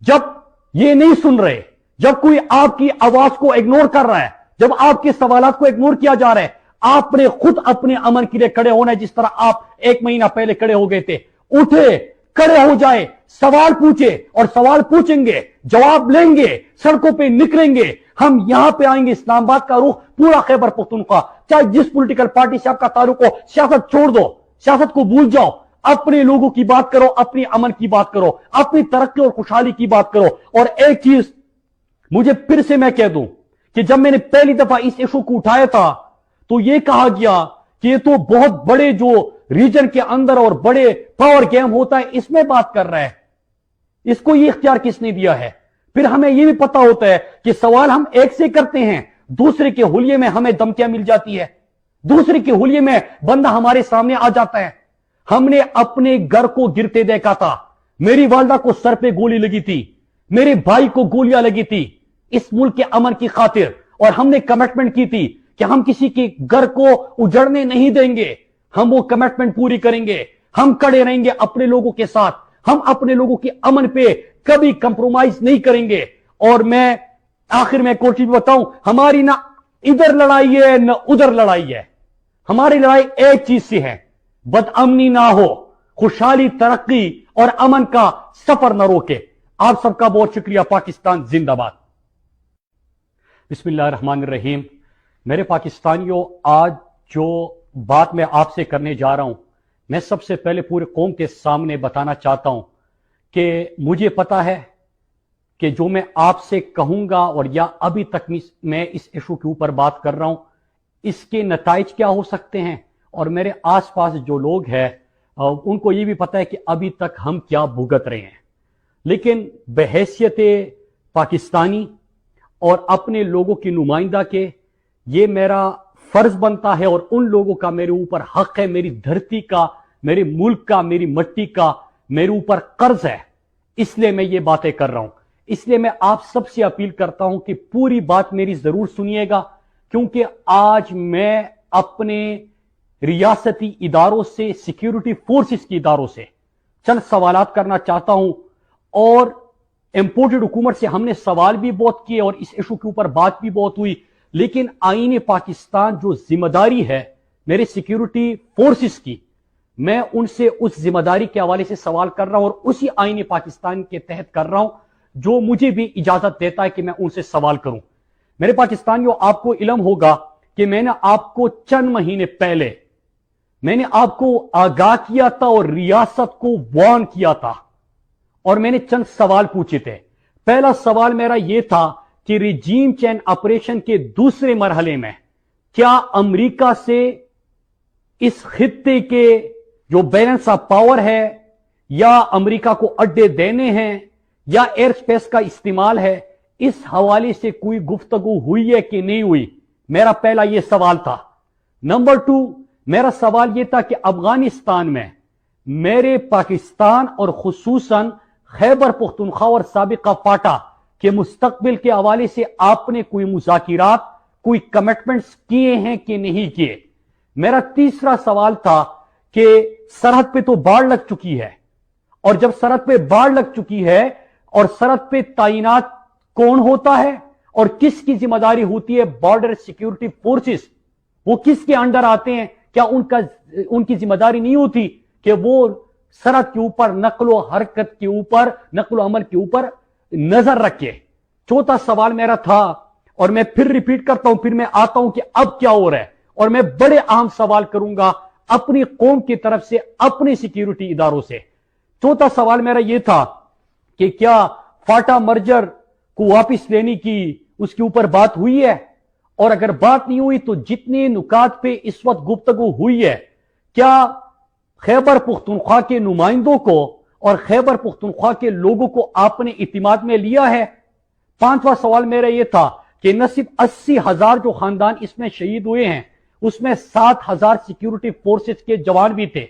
जब ये नहीं सुन रहे, जब कोई आपकी आवाज को इग्नोर कर रहा है, जब आपके सवालात को इग्नोर किया जा रहा है, आपने खुद अपने अमन के लिए खड़े होना है, जिस तरह आप 1 महीना पहले खड़े हो गए थे। उठे, खड़े हो जाए, सवाल पूछे, और सवाल पूछेंगे, जवाब लेंगे, सड़कों पे निकलेंगे। हम यहां पे आएंगे, इस्लामाबाद का रुख पूरा खैबर पख्तूनख्वा, चाहे जिस पॉलिटिकल पार्टी से आपका ताल्लुक हो, सियासत छोड़ दो, सियासत को भूल जाओ, अपने लोगों की बात करो, अपने अमन की बात करो, अपनी तरक्की और खुशहाली की बात करो। और एक चीज मुझे फिर से मैं कह दूं कि जब मैंने पहली दफा इस इशू को उठाया था तो यह कहा गया कि ये तो बहुत बड़े जो रीजन के अंदर और बड़े पावर गेम होता है, इसमें बात कर रहा है। इसको ये इख्तियार किसने दिया है? फिर हमें यह भी पता होता है कि सवाल हम एक से करते हैं, दूसरे के हुलिये में हमें धमकियां मिल जाती है, दूसरे के हुलिये में बंदा हमारे सामने आ जाता है। हमने अपने घर को गिरते देखा था, मेरी वालदा को सर पे गोली लगी थी, मेरे भाई को गोलियां लगी थी इस मुल्क के अमन की खातिर, और हमने कमिटमेंट की थी कि हम किसी के घर को उजड़ने नहीं देंगे। हम वो कमिटमेंट पूरी करेंगे, हम खड़े रहेंगे अपने लोगों के साथ, हम अपने लोगों के अमन पे कभी कंप्रोमाइज नहीं करेंगे। और मैं आखिर में एक और चीज बताऊं, हमारी ना इधर लड़ाई है न उधर लड़ाई है, हमारी लड़ाई एक चीज से है, बदअमनी ना हो, खुशहाली, तरक्की और अमन का सफर न रोके। आप सबका बहुत शुक्रिया। पाकिस्तान जिंदाबाद। बिस्मिल्लाहिर्रहमानिर्रहीम। मेरे पाकिस्तानियों, आज जो बात मैं आपसे करने जा रहा हूं, मैं सबसे पहले पूरे कौम के सामने बताना चाहता हूं कि मुझे पता है कि जो मैं आपसे कहूंगा और या अभी तक मैं इस इशू के ऊपर बात कर रहा हूं, इसके नताइज क्या हो सकते हैं, और मेरे आसपास जो लोग हैं उनको ये भी पता है कि अभी तक हम क्या भुगत रहे हैं। लेकिन बहैसियत पाकिस्तानी और अपने लोगों की नुमाइंदा के ये मेरा फर्ज बनता है और उन लोगों का मेरे ऊपर हक है, मेरी धरती का, मेरे मुल्क का, मेरी मिट्टी का मेरे ऊपर कर्ज है, इसलिए मैं ये बातें कर रहा हूं। इसलिए मैं आप सबसे अपील करता हूं कि पूरी बात मेरी जरूर सुनिएगा, क्योंकि आज मैं अपने रियासती इदारों से, सिक्योरिटी फोर्सेस के इदारों से चंद सवालात करना चाहता हूं। और इंपोर्टेड हुकूमत से हमने सवाल भी बहुत किए और इस इशू के ऊपर बात भी बहुत हुई, लेकिन आईन पाकिस्तान जो जिम्मेदारी है मेरे सिक्योरिटी फोर्सेस की, मैं उनसे उस जिम्मेदारी के हवाले से सवाल कर रहा हूं और उसी आईन पाकिस्तान के तहत कर रहा हूं जो मुझे भी इजाजत देता है कि मैं उनसे सवाल करूं। मेरे पाकिस्तानियों, आपको इल्म होगा कि मैंने आपको चंद महीने पहले मैंने आपको आगाह किया था और रियासत को वार्न किया था, और मैंने चंद सवाल पूछे थे। पहला सवाल मेरा यह था कि रिजीम चेंज ऑपरेशन के दूसरे मरहले में क्या अमेरिका से इस खित्ते के जो बैलेंस ऑफ पावर है, या अमेरिका को अड्डे देने हैं, या एयर स्पेस का इस्तेमाल है, इस हवाले से कोई गुफ्तगू हुई है कि नहीं हुई। मेरा पहला यह सवाल था। नंबर 2, मेरा सवाल यह था कि अफगानिस्तान में मेरे पाकिस्तान और खुसूसन खैबर पुख्तनख्वा और साबिका फाटा के मुस्तकबिल के हवाले से आपने कोई मुज़ाकिरात, कोई कमिटमेंट्स किए हैं कि नहीं किए। मेरा तीसरा सवाल था कि सरहद पे तो बाढ़ लग चुकी है, और जब सरहद पे बाढ़ लग चुकी है और सरहद पे तैनात कौन होता है और किसकी जिम्मेदारी होती है, बॉर्डर सिक्योरिटी फोर्सेस, वो किसके अंडर आते हैं? क्या उनकी जिम्मेदारी नहीं होती कि वो सरहद के ऊपर नक्लो हरकत के ऊपर, नक्लो अमल के ऊपर नजर रखे? चौथा सवाल मेरा था, और मैं फिर रिपीट करता हूं, फिर मैं आता हूं कि अब क्या हो रहा है, और मैं बड़े अहम सवाल करूंगा अपनी कौम की तरफ से, अपने सिक्योरिटी इदारों से। चौथा सवाल मेरा यह था कि क्या फाटा मर्जर को वापस लेने की उसके ऊपर बात हुई है, और अगर बात नहीं हुई तो जितने नुकात पे इस वक्त गुफ्तगू हुई है, क्या खैबर पुख्तनख्वा के नुमाइंदों को और खैबर पुख्तनख्वा के लोगों को आपने इतिमाद में लिया है? पांचवा सवाल मेरा यह था कि न सिर्फ 80,000 जो खानदान इसमें शहीद हुए हैं, उसमें 7,000 सिक्योरिटी फोर्सेस के जवान भी थे।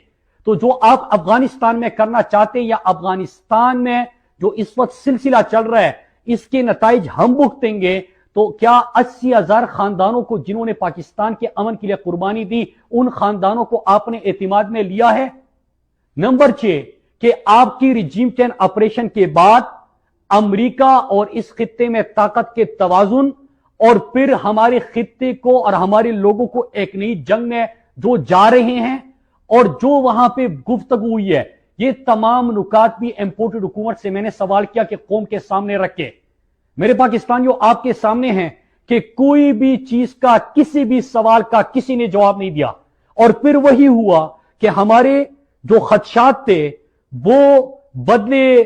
तो जो आप अफगानिस्तान में करना चाहते हैं, या अफगानिस्तान में जो इस वक्त सिलसिला चल रहा है, इसके नताइज हम भुगतेंगे। तो क्या 80,000 खानदानों को जिन्होंने पाकिस्तान के अमन के लिए कुर्बानी दी, उन खानदानों को आपने एतमाद में लिया है? नंबर 6 कि आपकी रिजीम चेंज ऑपरेशन के बाद अमेरिका और इस खित्ते में ताकत के तवाजुन, और फिर हमारे खित्ते को और हमारे लोगों को एक नई जंग में जो जा रहे हैं, और जो वहां पे गुफ्तगू हुई है, ये तमाम नुकात भी इंपोर्टेड हुकूमत से मैंने सवाल किया कि कौम के सामने रखे। मेरे पाकिस्तानियों, आपके सामने हैं कि कोई भी चीज का, किसी भी सवाल का किसी ने जवाब नहीं दिया, और फिर वही हुआ कि हमारे जो खदशात थे वो बदले,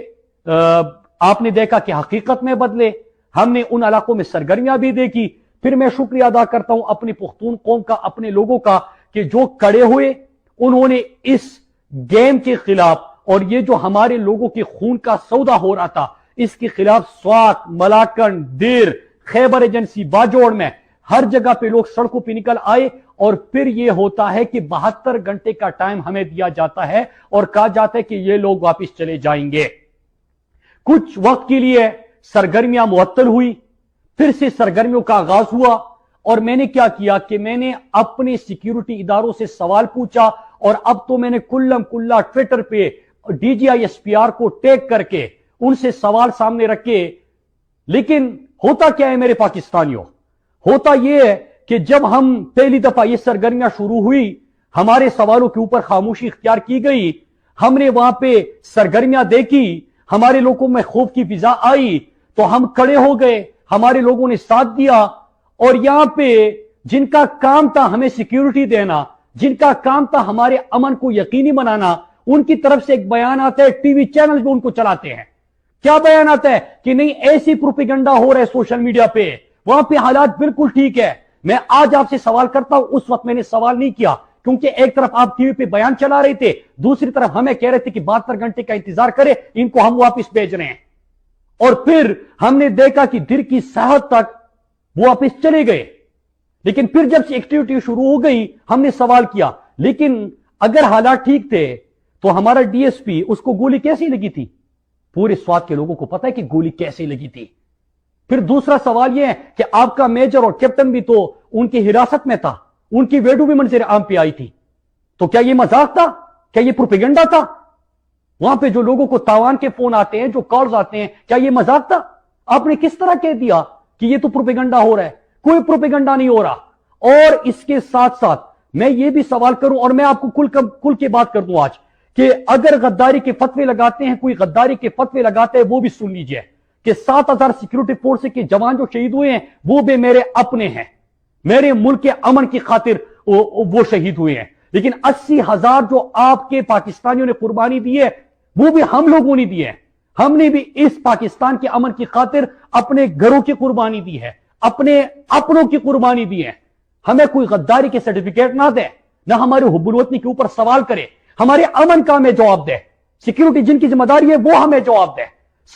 आपने देखा कि हकीकत में बदले। हमने उन इलाकों में सरगर्मियां भी देखी। फिर मैं शुक्रिया अदा करता हूं अपनी पुख्तून कौम का, अपने लोगों का, कि जो खड़े हुए, उन्होंने इस गेम के खिलाफ, और ये जो हमारे लोगों के खून का सौदा हो रहा था, इसके खिलाफ स्वात, मलाकन, देर, खैबर एजेंसी, बाजोड़ में हर जगह पे लोग सड़कों पे निकल आए। और फिर यह होता है कि 72 घंटे का टाइम हमें दिया जाता है और कहा जाता है कि ये लोग वापस चले जाएंगे। कुछ वक्त के लिए सरगर्मियां मुअत्तल हुई, फिर से सरगर्मियों का आगाज हुआ, और मैंने क्या किया कि मैंने अपने सिक्योरिटी इदारों से सवाल पूछा, और अब तो मैंने कुल्लम कुल्ला ट्विटर पे DGI SPR को टैग करके उनसे सवाल सामने रखे लेकिन होता क्या है मेरे पाकिस्तानियों, होता यह है कि जब हम पहली दफा ये सरगर्मियां शुरू हुई, हमारे सवालों के ऊपर खामोशी इख्तियार की गई, हमने वहां पे सरगर्मियां देखी, हमारे लोगों में खौफ की फिजा आई, तो हम खड़े हो गए, हमारे लोगों ने साथ दिया। और यहां पे जिनका काम था हमें सिक्योरिटी देना, जिनका काम था हमारे अमन को यकीनी बनाना, उनकी तरफ से एक बयान आता है, टीवी चैनल जो उनको चलाते हैं, क्या बयान आता है कि नहीं ऐसी प्रोपेगेंडा हो रहा है सोशल मीडिया पे, वहां पे हालात बिल्कुल ठीक है। मैं आज आपसे सवाल करता हूं, उस वक्त मैंने सवाल नहीं किया, क्योंकि एक तरफ आप टीवी पे बयान चला रहे थे, दूसरी तरफ हमें कह रहे थे कि 72 घंटे का इंतजार करें, इनको हम वापस भेज रहे हैं। और फिर हमने देखा कि दिल की साहत तक वो वापस चले गए। लेकिन फिर जब से एक्टिविटी शुरू हो गई, हमने सवाल किया, लेकिन अगर हालात ठीक थे तो हमारा डीएसपी, उसको गोली कैसी लगी थी? पूरे स्वात के लोगों को पता है कि गोली कैसे लगी थी। फिर दूसरा सवाल यह है कि आपका मेजर और कैप्टन भी तो उनकी हिरासत में था, उनकी वीडियो भी मंजर आम पे आई थी, तो क्या यह मजाक था? क्या यह प्रोपेगेंडा था? वहां पे जो लोगों को तावान के फोन आते हैं, जो कॉल्स आते हैं, क्या यह मजाक था? आपने किस तरह कह दिया कि यह तो प्रोपेगेंडा हो रहा है? कोई प्रोपेगेंडा नहीं हो रहा। और इसके साथ साथ मैं ये भी सवाल करूं, और मैं आपको कुल की बात कर दूं आज, कि अगर गद्दारी के फतवे लगाते हैं, कोई गद्दारी के फतवे लगाते हैं, वो भी सुन लीजिए कि 7000 सिक्योरिटी फोर्स के जवान जो शहीद हुए हैं वो भी मेरे अपने हैं, मेरे मुल्क के अमन की खातिर वो शहीद हुए हैं। लेकिन 80,000 जो आपके पाकिस्तानियों ने कुर्बानी दी है, वो भी हम लोगों ने दी है। हमने भी इस पाकिस्तान के अमन की खातिर अपने घरों की कुर्बानी दी है, अपने अपनों की कुर्बानी दी है। हमें कोई गद्दारी के सर्टिफिकेट ना दे, ना हमारे हुब्बुल वतनी के ऊपर सवाल करे, हमारे अमन का हमें जवाब दे। सिक्योरिटी जिनकी जिम्मेदारी है वो हमें जवाब दे।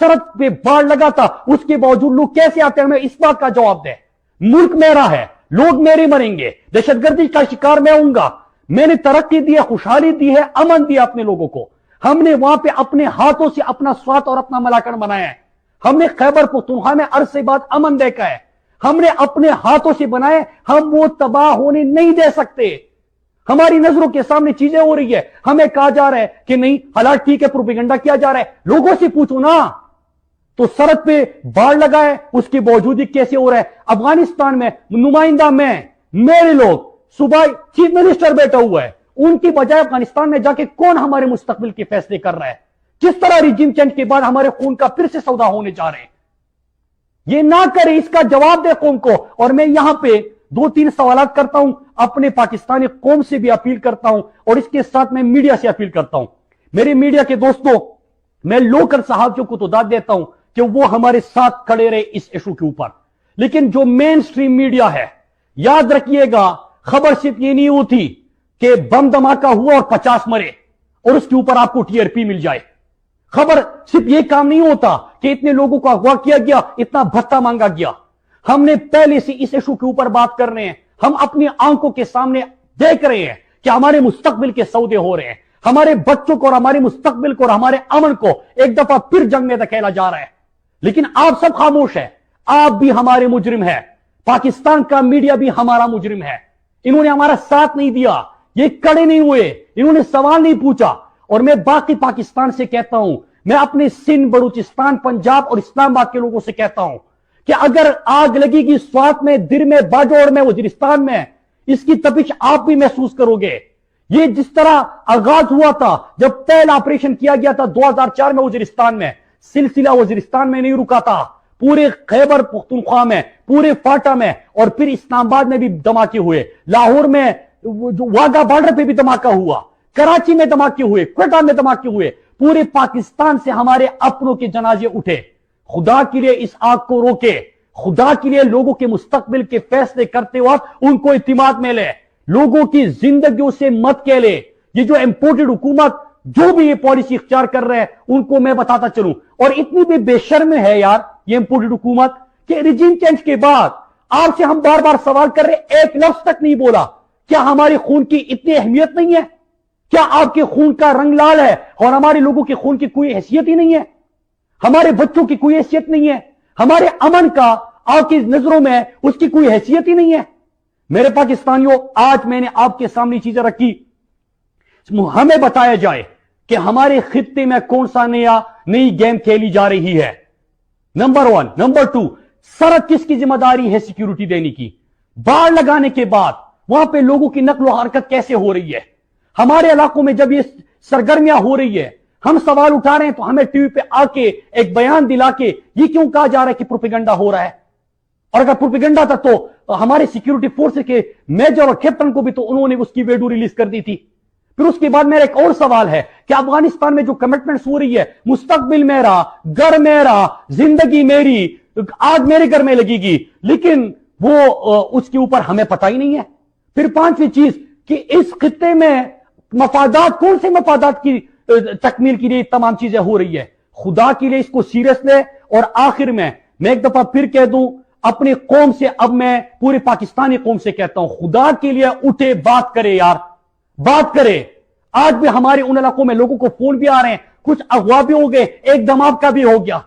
सड़क पे बाढ़ लगा था, उसके बावजूद लोग कैसे आते हैं, हमें इस बात का जवाब दे। मुल्क मेरा है, लोग मेरे मरेंगे, दहशतगर्दी का शिकार मैं होऊंगा। मैंने तरक्की दी है, खुशहाली दी है, अमन दिया अपने लोगों को। हमने वहां पे अपने हाथों से अपना स्वात और अपना मलाकन बनाया है। हमने खैबर पख्तूनख्वा में अरसे बाद अमन देखा है, हमने अपने हाथों से बनाए। हम वो तबाह होने नहीं दे सकते। हमारी नजरों के सामने चीजें हो रही है, हमें कहा जा रहा है कि नहीं हालात ठीक है, प्रोपेगेंडा किया जा रहा है। लोगों से पूछो ना, तो सड़क पे बाढ़ लगा है, उसके बावजूद ही कैसे हो रहा है? अफगानिस्तान में नुमाइंदा में मेरे लोग, सुबह चीफ मिनिस्टर बैठा हुआ है, उनकी बजाय अफगानिस्तान में जाके कौन हमारे मुस्तकबिल के फैसले कर रहा है? किस तरह रिजीम चेंज के बाद हमारे खून का फिर से सौदा होने जा रहे हैं? ये ना करे, इसका जवाब दे कौम को। और मैं यहां पे 2-3 सवाल करता हूं, अपने पाकिस्तानी कौम से भी अपील करता हूं, और इसके साथ मैं मीडिया से अपील करता हूं। मेरे मीडिया के दोस्तों, मैं लोकल साहबियों को तो दाद देता हूं कि वो हमारे साथ खड़े रहे इस इशू के ऊपर, लेकिन जो मेन स्ट्रीम मीडिया है, याद रखिएगा, खबर सिर्फ ये नहीं होती कि बम धमाका हुआ और 50 मरे और उसके ऊपर आपको टीआरपी मिल जाए। खबर सिर्फ ये काम नहीं होता कि इतने लोगों को अगवा किया गया, इतना भत्ता मांगा गया। हमने पहले से इस इशू के ऊपर बात कर रहे हैं, हम अपनी आंखों के सामने देख रहे हैं कि हमारे मुस्तकबिल के सौदे हो रहे हैं, हमारे बच्चों को और हमारे मुस्तकबिल को और हमारे अमन को एक दफा फिर जंग में धकेला जा रहा है। लेकिन आप सब खामोश है। आप भी हमारे मुजरिम है, पाकिस्तान का मीडिया भी हमारा मुजरिम है। इन्होंने हमारा साथ नहीं दिया, ये कड़े नहीं हुए, इन्होंने सवाल नहीं पूछा। और मैं बाकी पाकिस्तान से कहता हूं, मैं अपने सिंध, बलूचिस्तान, पंजाब और इस्लामाबाद के लोगों से कहता हूं कि अगर आग लगेगी स्वात में, दिर में, बाजौर में, वजीरिस्तान में, इसकी तपिश आप भी महसूस करोगे। ये जिस तरह आगाज हुआ था, जब पहला ऑपरेशन किया गया था 2004 में वजीरिस्तान में, सिलसिला वजीरिस्तान में नहीं रुका था, पूरे खैबर पख्तूनख्वा में, पूरे फाटा में, और फिर इस्लामाबाद में भी धमाके हुए, लाहौर में जो वाघा बॉर्डर पे भी धमाका हुआ, कराची में धमाके हुए, क्वेटा में धमाके हुए। पूरे पाकिस्तान से हमारे अपनों के जनाजे उठे। खुदा के लिए इस आग को रोके, खुदा के लिए लोगों के मुस्तकबिल के फैसले करते वक्त उनको इत्मीनान में ले, लोगों की जिंदगियों से मत खेले। ये जो इंपोर्टेड हुकूमत जो भी ये पॉलिसी इख्तियार कर रहे हैं, उनको मैं बताता चलूं, और इतनी भी बेशर्म है यार ये इंपोर्टेड हुकूमत कि रिजीम चेंज के बाद आपसे हम बार बार सवाल कर रहे, एक लफ्ज तक नहीं बोला। क्या हमारे खून की इतनी अहमियत नहीं है? क्या आपके खून का रंग लाल है और हमारे लोगों के खून की कोई हैसियत ही नहीं है? हमारे बच्चों की कोई हैसियत नहीं है? हमारे अमन का आपकी नजरों में उसकी कोई हैसियत ही नहीं है? मेरे पाकिस्तानियों, आज मैंने आपके सामने चीजें रखी, हमें बताया जाए कि हमारे खित्ते में कौन सा नई गेम खेली जा रही है। नंबर 1। नंबर 2, सरहद किसकी जिम्मेदारी है सिक्योरिटी देने की? बाढ़ लगाने के बाद वहां पे लोगों की नकलो हरकत कैसे हो रही है? हमारे इलाकों में जब ये सरगर्मियां हो रही है, हम सवाल उठा रहे हैं तो हमें टीवी पे आके एक बयान दिला के ये क्यों कहा जा रहा है कि प्रोपेगेंडा हो रहा है? और अगर प्रोपेगेंडा था तो हमारे सिक्योरिटी फोर्स के मेजर और कैप्टन को भी तो उन्होंने उसकी वीडियो रिलीज कर दी थी। फिर उसके बाद मेरा एक और सवाल है कि अफगानिस्तान में जो कमिटमेंट्स हो रही है, मुस्तकबिल मेरा, घर मेरा, जिंदगी मेरी, आग मेरे घर में लगेगी, लेकिन वो उसके ऊपर हमें पता ही नहीं है। फिर पांचवी चीज कि इस खित्ते में मफादात, कौन से मफादात की तकमील के लिए तमाम चीजें हो रही है? खुदा के लिए इसको सीरियस ले। और आखिर में मैं एक दफा फिर कह दूं अपनी कौम से, अब मैं पूरे पाकिस्तानी कौम से कहता हूं, खुदा के लिए उठे, बात करे यार, बात करे। आज भी हमारे उन इलाकों में लोगों को फोन भी आ रहे हैं, कुछ अगवा भी हो गए, एक दमाग का भी हो गया,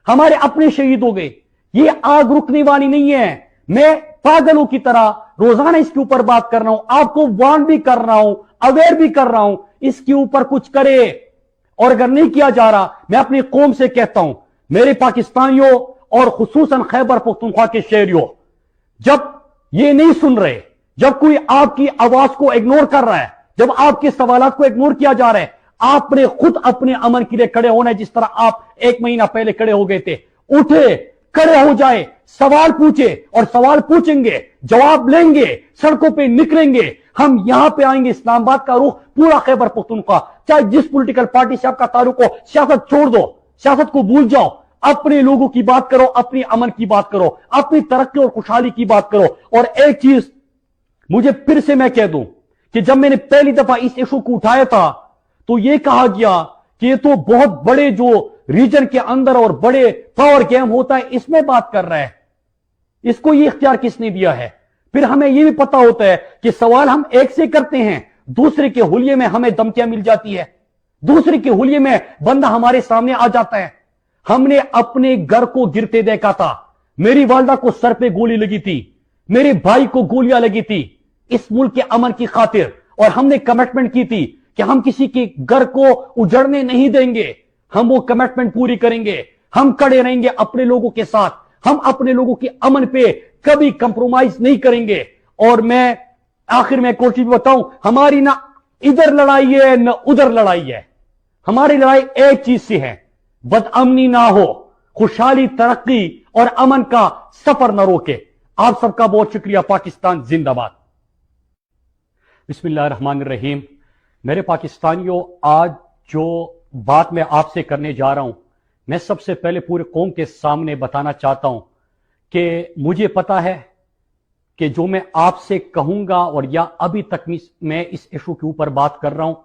हमारे अपने शहीद हो गए। ये आग रुकने वाली नहीं है। मैं पागलों की तरह रोजाना इसके ऊपर बात कर रहा हूं, आपको वार्न भी कर रहा हूं, अवेयर भी कर रहा हूं, इसके ऊपर कुछ करे। और अगर नहीं किया जा रहा, मैं अपनी कौम से कहता हूं, मेरे पाकिस्तानियों और खुसूसन खैबर पख्तूनख्वा के शहरियों, जब ये नहीं सुन रहे, जब कोई आपकी आवाज को इग्नोर कर रहा है, जब आपके सवालात को इग्नोर किया जा रहा है, आपने खुद अपने अमन के लिए खड़े होना है, जिस तरह आप 1 महीना पहले खड़े हो गए थे। उठे, खड़े हो जाए, सवाल पूछे, और सवाल पूछेंगे, जवाब लेंगे, सड़कों पे निकलेंगे। हम यहां पे आएंगे, इस्लामाबाद का रुख पूरा खैबर पख्तूनख्वा, चाहे जिस पॉलिटिकल पार्टी से आपका ताल्लुक हो, सियासत छोड़ दो, सियासत को भूल जाओ, अपने लोगों की बात करो, अपनी अमन की बात करो, अपनी तरक्की और खुशहाली की बात करो। और एक चीज मुझे फिर से मैं कह दूं कि जब मैंने पहली दफा इस इशू को उठाया था तो यह कहा गया कि ये तो बहुत बड़े जो रीजन के अंदर और बड़े पावर गेम होता है, इसमें बात कर रहा है। इसको ये इख्तियार किसने दिया है? फिर हमें यह भी पता होता है कि सवाल हम एक से करते हैं, दूसरे के हुलिये में हमें धमकियां मिल जाती है, दूसरे के हुलिये में बंदा हमारे सामने आ जाता है। हमने अपने घर को गिरते देखा था, मेरी वालदा को सर पे गोली लगी थी, मेरे भाई को गोलियां लगी थी इस मुल्क के अमन की खातिर, और हमने कमिटमेंट की थी कि हम किसी के घर को उजड़ने नहीं देंगे, हम वो कमिटमेंट पूरी करेंगे, हम खड़े रहेंगे अपने लोगों के साथ, हम अपने लोगों के अमन पे कभी कंप्रोमाइज नहीं करेंगे। और मैं आखिर में एक और चीज बताऊं, हमारी ना इधर लड़ाई है न उधर लड़ाई है, हमारी लड़ाई एक चीज से है, बदअमनी ना हो, खुशहाली, तरक्की और अमन का सफर न रोके। आप सबका बहुत शुक्रिया। पाकिस्तान जिंदाबाद। बिस्मिल्लाहिर्रहमानिर्रहीम। मेरे पाकिस्तानियों, आज जो बात मैं आपसे करने जा रहा हूं, मैं सबसे पहले पूरे कौम के सामने बताना चाहता हूं कि मुझे पता है कि जो मैं आपसे कहूंगा और या अभी तक मैं इस इशू के ऊपर बात कर रहा हूं,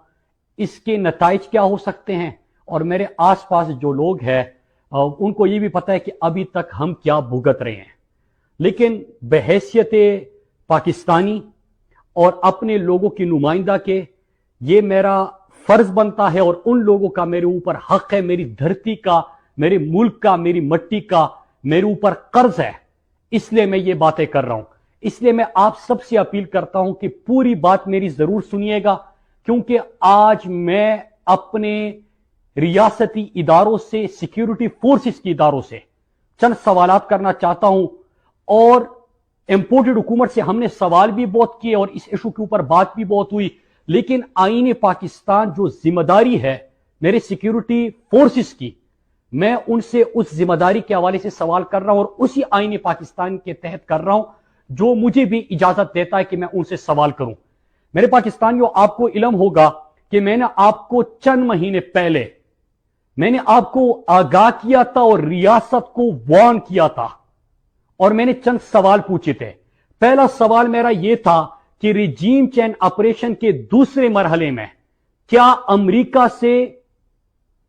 इसके नताइज क्या हो सकते हैं। और मेरे आसपास जो लोग हैं उनको ये भी पता है कि अभी तक हम क्या भुगत रहे हैं। लेकिन बहैसियत पाकिस्तानी और अपने लोगों की नुमाइंदा के, ये मेरा फर्ज बनता है और उन लोगों का मेरे ऊपर हक है, मेरी धरती का, मेरे मुल्क का, मेरी मट्टी का मेरे ऊपर कर्ज है, इसलिए मैं ये बातें कर रहा हूं। इसलिए मैं आप सबसे अपील करता हूं कि पूरी बात मेरी जरूर सुनिएगा, क्योंकि आज मैं अपने रियासती इदारों से, सिक्योरिटी फोर्सेस के इदारों से चंद सवालात करना चाहता हूं। और इंपोर्टेड हुकूमत से हमने सवाल भी बहुत किए और इस इशू के ऊपर बात भी बहुत हुई, लेकिन आईने पाकिस्तान जो जिम्मेदारी है मेरे सिक्योरिटी फोर्सेस की, मैं उनसे उस जिम्मेदारी के हवाले से सवाल कर रहा हूं और उसी आईने पाकिस्तान के तहत कर रहा हूं जो मुझे भी इजाजत देता है कि मैं उनसे सवाल करूं। मेरे पाकिस्तानियों, आपको इल्म होगा कि मैंने आपको चंद महीने पहले मैंने आपको आगाह किया था और रियासत को वार्न किया था, और मैंने चंद सवाल पूछे थे। पहला सवाल मेरा यह था कि रिजीम चेंज ऑपरेशन के दूसरे मरहले में क्या अमेरिका से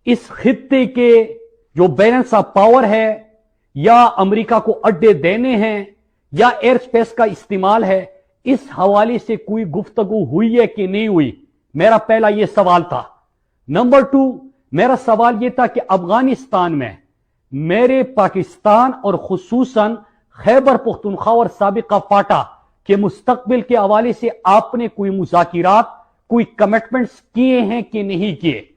इस खित्ते के जो बैलेंस ऑफ पावर है, या अमेरिका को अड्डे देने हैं, या एयर स्पेस का इस्तेमाल है, इस हवाले से कोई गुफ्तगू हुई है कि नहीं हुई। मेरा पहला यह सवाल था। नंबर 2, मेरा सवाल यह था कि अफगानिस्तान में मेरे पाकिस्तान और खुसूसन खैबर पख्तूनख्वा और साबिका फाटा के मुस्तकबिल के हवाले से आपने कोई मुज़ाकिरात, कोई कमिटमेंट्स किए हैं कि नहीं किए।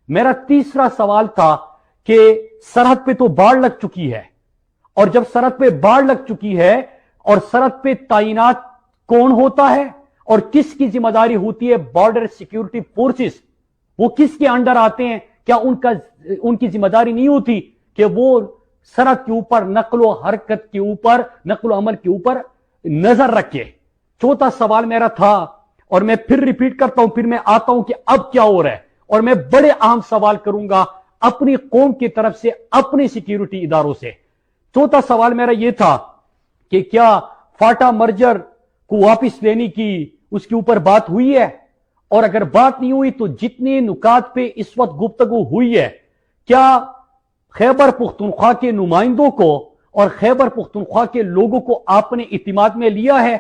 मेरा तीसरा सवाल था کہ सरहद पे तो बाढ़ लग चुकी है, और जब सरहद पे बाढ़ लग चुकी है और सरहद पे तैनात कौन होता है और किसकी जिम्मेदारी होती है, बॉर्डर सिक्योरिटी फोर्सेस, वो किसके अंडर आते हैं? क्या उनकी जिम्मेदारी नहीं होती कि वो सरहद के ऊपर नक्लो हरकत के ऊपर, नक्लो अमल के ऊपर नजर रखे? चौथा सवाल मेरा था, और मैं फिर रिपीट करता हूं, फिर मैं आता हूं कि अब क्या हो रहा है, और मैं बड़े अहम सवाल करूंगा अपनी कौम की तरफ से, अपने सिक्योरिटी इदारों से। चौथा सवाल मेरा यह था कि क्या फाटा मर्जर को वापस लेने की उसके ऊपर बात हुई है, और अगर बात नहीं हुई तो जितने नुकात पे इस वक्त गुफ्तगू हुई है, क्या खैबर पुख्तनख्वा के नुमाइंदों को और खैबर पुख्तनख्वा के लोगों को आपने इतिमाद में लिया है?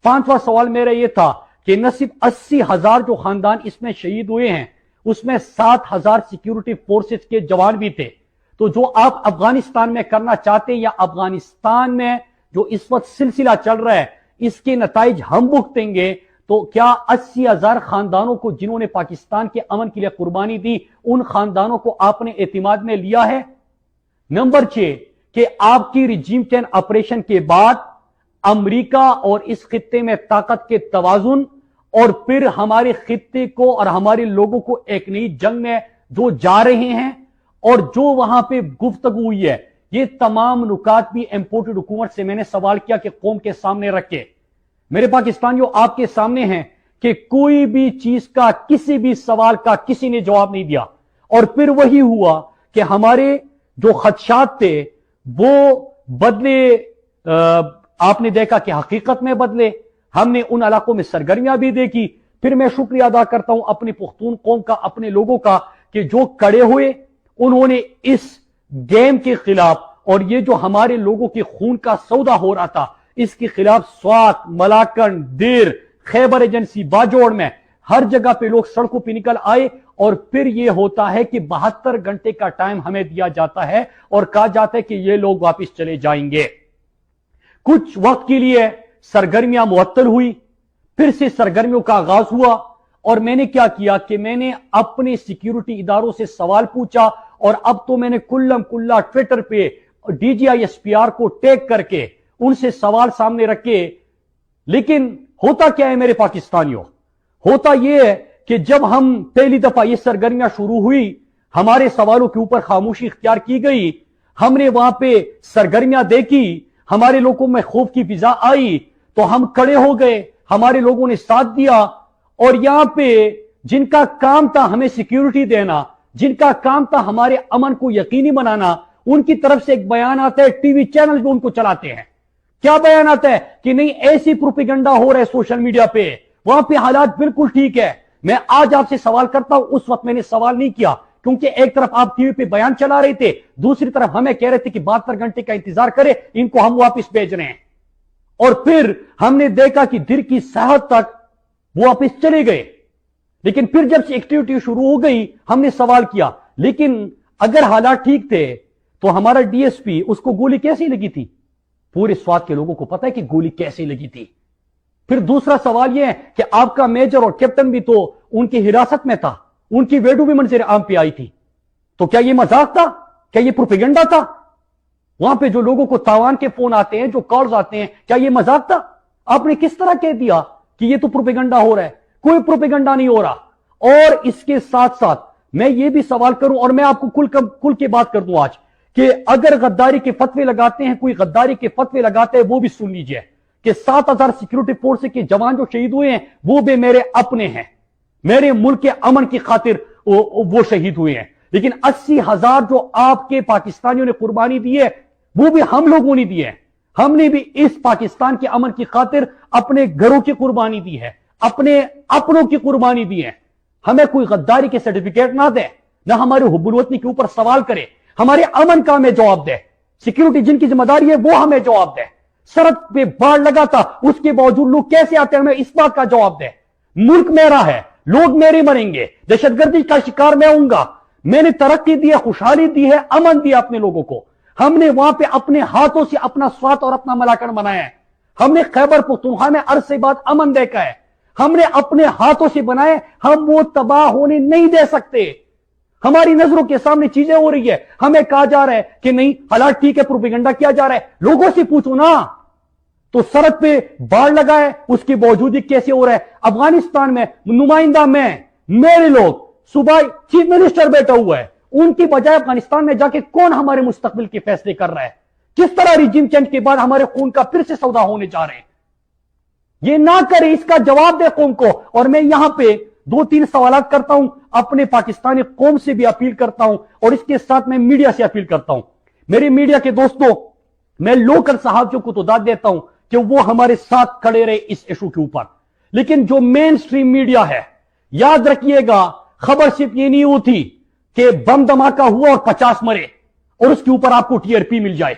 पांचवा सवाल मेरा यह था कि न सिर्फ 80,000 जो खानदान इसमें शहीद हुए हैं, उसमें 7,000 सिक्योरिटी फोर्सेस के जवान भी थे। तो जो आप अफगानिस्तान में करना चाहते हैं, या अफगानिस्तान में जो इस वक्त सिलसिला चल रहा है, इसके नताइज हम भुगतेंगे। तो क्या 80,000 खानदानों को जिन्होंने पाकिस्तान के अमन के लिए कुर्बानी दी, उन खानदानों को आपने एतमाद में लिया है? नंबर 6 कि आपकी रिजीम चेंज ऑपरेशन के बाद अमेरिका और इस खित्ते में ताकत के तवाजुन, और फिर हमारे खित्ते को और हमारे लोगों को एक नई जंग में जो जा रहे हैं, और जो वहां पे गुफ्तगू हुई है, ये तमाम नुकात भी इंपोर्टेड हुकूमत से मैंने सवाल किया कि कौम के सामने रखे। मेरे पाकिस्तानियों, आपके सामने हैं कि कोई भी चीज का, किसी भी सवाल का किसी ने जवाब नहीं दिया, और फिर वही हुआ कि हमारे जो खदशात थे वो बदले, आपने देखा कि हकीकत में बदले। हमने उन इलाकों में सरगर्मियां भी देखी। फिर मैं शुक्रिया अदा करता हूं अपनी पुख्तून कौम का, अपने लोगों का, कि जो कड़े हुए, उन्होंने इस गेम के खिलाफ, और ये जो हमारे लोगों के खून का सौदा हो रहा था, इसके खिलाफ स्वात, मलाकन, देर, खैबर एजेंसी, बाजोड़ में हर जगह पे लोग सड़कों पे निकल आए। और फिर ये होता है कि 72 घंटे का टाइम हमें दिया जाता है और कहा जाता है कि ये लोग वापस चले जाएंगे। कुछ वक्त के लिए सरगर्मियां मुअत्तल हुई, फिर से सरगर्मियों का आगाज हुआ, और मैंने क्या किया कि मैंने अपने सिक्योरिटी इदारों से सवाल पूछा, और अब तो मैंने कुल्लम कुल्ला ट्विटर पे DGI-SPR को टैग करके उनसे सवाल सामने रखे। लेकिन होता क्या है मेरे पाकिस्तानियों, होता यह है कि जब हम पहली दफा ये सरगर्मियां शुरू हुई, हमारे सवालों के ऊपर खामोशी इख्तियार की गई, हमने वहां पे सरगर्मियां देखी, हमारे लोगों में खौफ की फिजा आई, तो हम खड़े हो गए, हमारे लोगों ने साथ दिया। और यहां पे जिनका काम था हमें सिक्योरिटी देना, जिनका काम था हमारे अमन को यकीनी बनाना, उनकी तरफ से एक बयान आता है, टीवी चैनल जो उनको चलाते हैं, क्या बयान आता है कि नहीं ऐसी प्रोपेगेंडा हो रहा है सोशल मीडिया पे, वहां पे हालात बिल्कुल ठीक है। मैं आज आपसे सवाल करता हूं, उस वक्त मैंने सवाल नहीं किया, क्योंकि एक तरफ आप टीवी पे बयान चला रहे थे, दूसरी तरफ हमें कह रहे थे कि 72 घंटे का इंतजार करें, इनको हम वापस भेज रहे हैं। और फिर हमने देखा कि दिल की साहत तक वो वापस चले गए। लेकिन फिर जब से एक्टिविटी शुरू हो गई, हमने सवाल किया, लेकिन अगर हालात ठीक थे तो हमारा DSP, उसको गोली कैसे लगी थी? पूरे स्वात के लोगों को पता है कि गोली कैसे लगी थी। फिर दूसरा सवाल यह है कि आपका मेजर और कैप्टन भी तो उनकी हिरासत में था, उनकी वीडियो भी मंजर आम पे आई थी। तो क्या यह मजाक था? क्या यह प्रोपेगेंडा था? वहां पे जो लोगों को तावान के फोन आते हैं, जो कॉल्स आते हैं, क्या यह मजाक था? आपने किस तरह कह दिया कि यह तो प्रोपेगेंडा हो रहा है? कोई प्रोपेगेंडा नहीं हो रहा। और इसके साथ साथ मैं ये भी सवाल करूं, और मैं आपको कुल की बात कर दूं आज, कि अगर गद्दारी के फतवे लगाते हैं, कोई गद्दारी के फतवे लगाते हैं, वो भी सुन लीजिए कि 7,000 सिक्योरिटी फोर्स के जवान जो शहीद हुए हैं, वो भी मेरे अपने हैं, मेरे मुल्क के अमन की खातिर वो शहीद हुए हैं। लेकिन 80,000 जो आपके पाकिस्तानियों ने कुर्बानी दी है, वो भी हम लोगों ने दी है। हमने भी इस पाकिस्तान के अमन की खातिर अपने घरों की कुर्बानी दी है, अपने अपनों की कुर्बानी दी है। हमें कोई गद्दारी के सर्टिफिकेट ना दे, ना हमारे हुब्बुल वतनी के ऊपर सवाल करे, हमारे अमन का हमें जवाब दे। सिक्योरिटी जिनकी जिम्मेदारी है वो हमें जवाब दे। सरहद पे बाढ़ लगा था, उसके बावजूद लोग कैसे आते हैं, हमें इस बात का जवाब दे। मुल्क मेरा है, लोग मेरे मरेंगे, दहशतगर्दी का शिकार मैं होऊंगा। मैंने तरक्की दी है, खुशहाली दी है, अमन दिया अपने लोगों को। हमने वहां पे अपने हाथों से अपना स्वात और अपना मलाकन बनाया है। हमने खैबर पख्तूनख्वा में अरसे बाद अमन देखा है, हमने अपने हाथों से बनाए। हम वो तबाह होने नहीं दे सकते। ہماری نظروں کے سامنے چیزیں ہو رہی ہے، ہمیں کہا جا رہا ہے کہ نہیں حالات ٹھیک ہے، پروپیگنڈا کیا جا رہا ہے. لوگوں سے پوچھو نا. تو سڑک پہ باڑ لگا ہے، اس کی باوجود کیسے ہو رہا ہے؟ افغانستان میں نمائندہ میں میرے لوگ، صوبائی چیف منسٹر بیٹھا ہوا ہے، ان کی بجائے افغانستان میں جا کے کون ہمارے مستقبل کے فیصلے کر رہا ہے؟ کس طرح ریجیم چینج کے بعد ہمارے خون کا پھر سے سودا ہونے جا رہے ہیں؟ یہ نہ کرے، اس کا جواب دے قوم کو. اور میں یہاں پہ 2-3 سوالات کرتا ہوں، اپنے پاکستانی قوم سے بھی اپیل کرتا ہوں، اور اس کے ساتھ میں میڈیا سے اپیل کرتا ہوں. میرے میڈیا کے دوستوں، میں لوکل صحافیوں کو تو داد دیتا ہوں کہ وہ ہمارے ساتھ کھڑے رہے اس ایشو کے اوپر، لیکن جو مین سٹریم میڈیا ہے، یاد رکھیے گا، خبر صرف یہ نہیں ہوتی کہ بم دھماکہ ہوا اور 50 مرے اور اس کے اوپر آپ کو TRP مل جائے.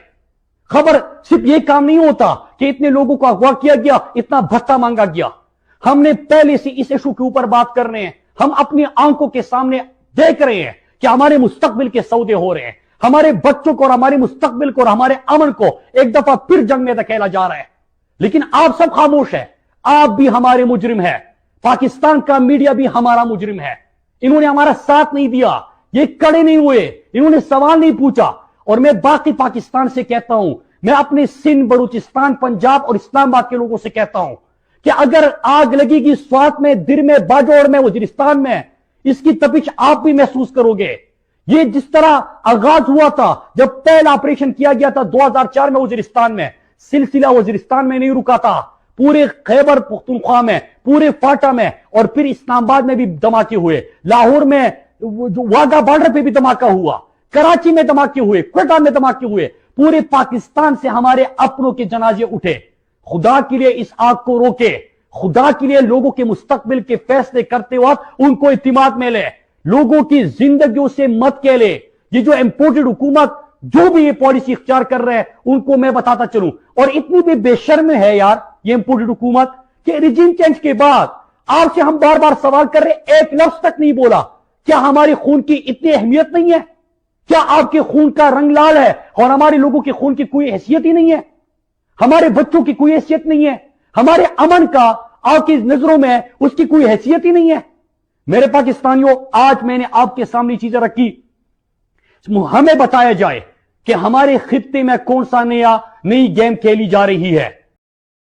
خبر صرف یہ کام نہیں ہوتا کہ اتنے لوگوں کو اغوا کیا گیا، اتنا بھتہ مانگا گیا. ہم نے پہلے سے اس ایشو کے اوپر بات کر رہے ہیں. ہم اپنی آنکھوں کے سامنے دیکھ رہے ہیں کہ ہمارے مستقبل کے سودے ہو رہے ہیں، ہمارے بچوں کو اور ہمارے مستقبل کو اور ہمارے امن کو ایک دفعہ پھر جنگ میں دھکیلا جا رہا ہے. لیکن آپ سب خاموش ہیں. آپ بھی ہمارے مجرم ہیں، پاکستان کا میڈیا بھی ہمارا مجرم ہے. انہوں نے ہمارا ساتھ نہیں دیا، یہ کڑے نہیں ہوئے، انہوں نے سوال نہیں پوچھا. اور میں باقی پاکستان سے کہتا ہوں، میں اپنے سندھ، بلوچستان، پنجاب اور اسلام آباد کے لوگوں سے کہتا ہوں کہ اگر آگ لگے گی سوات میں، در میں، باجوڑ میں، وزیرستان میں، اس کی تپش آپ بھی محسوس کرو گے. یہ جس طرح آغاز ہوا تھا جب پہلا آپریشن کیا گیا تھا 2004 میں وزیرستان میں، سلسلہ وزیرستان میں نہیں رکا تھا، پورے خیبر پختونخوا میں، پورے فاٹا میں، اور پھر اسلام آباد میں بھی دھماکے ہوئے، لاہور میں واگا بارڈر پہ بھی دھماکہ ہوا، کراچی میں دھماکے ہوئے، کوئٹہ میں دھماکے ہوئے. پورے پاکستان سے ہمارے اپنوں کے جنازے اٹھے. خدا کے لیے اس آگ کو روکے، خدا کے لیے لوگوں کے مستقبل کے فیصلے کرتے وقت ان کو اعتماد میں لے، لوگوں کی زندگیوں سے مت کہہ لے. یہ جو امپورٹڈ حکومت جو بھی یہ پالیسی اختیار کر رہے ہیں ان کو میں بتاتا چلوں، اور اتنی بھی بے شرم ہے یار یہ امپورٹڈ حکومت کہ ریجیم چینج کے بعد آپ سے ہم بار بار سوال کر رہے، ایک لفظ تک نہیں بولا. کیا ہمارے خون کی اتنی اہمیت نہیں ہے؟ کیا آپ کے خون کا رنگ لال ہے اور ہمارے لوگوں کے خون کی کوئی حیثیت ہی نہیں ہے؟ ہمارے بچوں کی کوئی حیثیت نہیں ہے؟ ہمارے امن کا آپ کی نظروں میں اس کی کوئی حیثیت ہی نہیں ہے؟ میرے پاکستانیوں، آج میں نے آپ کے سامنے چیزیں رکھی، ہمیں بتایا جائے کہ ہمارے خطے میں کون سا نئی گیم کھیلی جا رہی ہے.